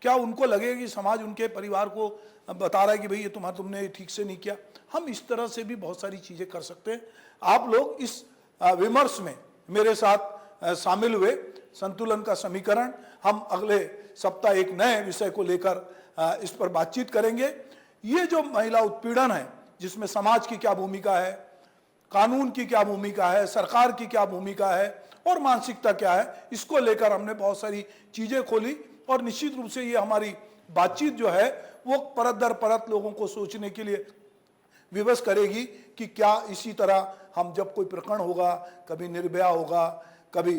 क्या उनको लगेगा कि समाज उनके परिवार को बता रहा है कि भाई ये तुमने ठीक से नहीं किया? हम इस तरह से भी बहुत सारी चीजें कर सकते हैं। आप लोग इस विमर्श में मेरे साथ शामिल हुए। संतुलन का समीकरण, हम अगले सप्ताह एक नए विषय को लेकर इस पर बातचीत करेंगे। ये जो महिला उत्पीड़न है, जिसमें समाज की क्या भूमिका है, कानून की क्या भूमिका है, सरकार की क्या भूमिका है और मानसिकता क्या है, इसको लेकर हमने बहुत सारी चीजें खोली। और निश्चित रूप से ये हमारी बातचीत जो है वो परत दर परत लोगों को सोचने के लिए विवश करेगी कि क्या इसी तरह हम जब कोई प्रकरण होगा, कभी निर्भया होगा, कभी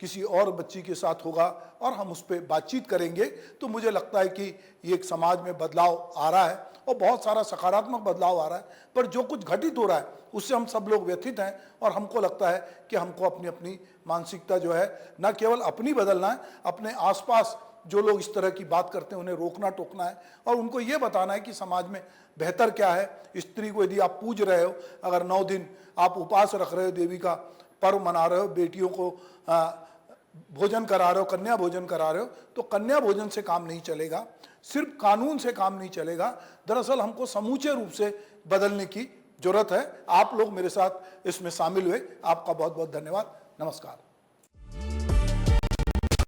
किसी और बच्ची के साथ होगा और हम उस पर बातचीत करेंगे, तो मुझे लगता है कि ये एक समाज में बदलाव आ रहा है और बहुत सारा सकारात्मक बदलाव आ रहा है। पर जो कुछ घटित हो रहा है उससे हम सब लोग व्यथित हैं और हमको लगता है कि हमको अपनी अपनी मानसिकता जो है न केवल अपनी बदलना है, अपने आसपास जो लोग इस तरह की बात करते हैं उन्हें रोकना टोकना है और उनको ये बताना है कि समाज में बेहतर क्या है। स्त्री को यदि आप पूज रहे हो, अगर 9 दिन आप उपवास रख रहे हो, देवी का पर्व मना रहे हो, बेटियों को भोजन करा रहे हो, कन्या भोजन करा रहे हो, तो कन्या भोजन से काम नहीं चलेगा, सिर्फ कानून से काम नहीं चलेगा। दरअसल हमको समूचे रूप से बदलने की जरूरत है। आप लोग मेरे साथ इसमें शामिल हुए, आपका बहुत बहुत धन्यवाद। नमस्कार।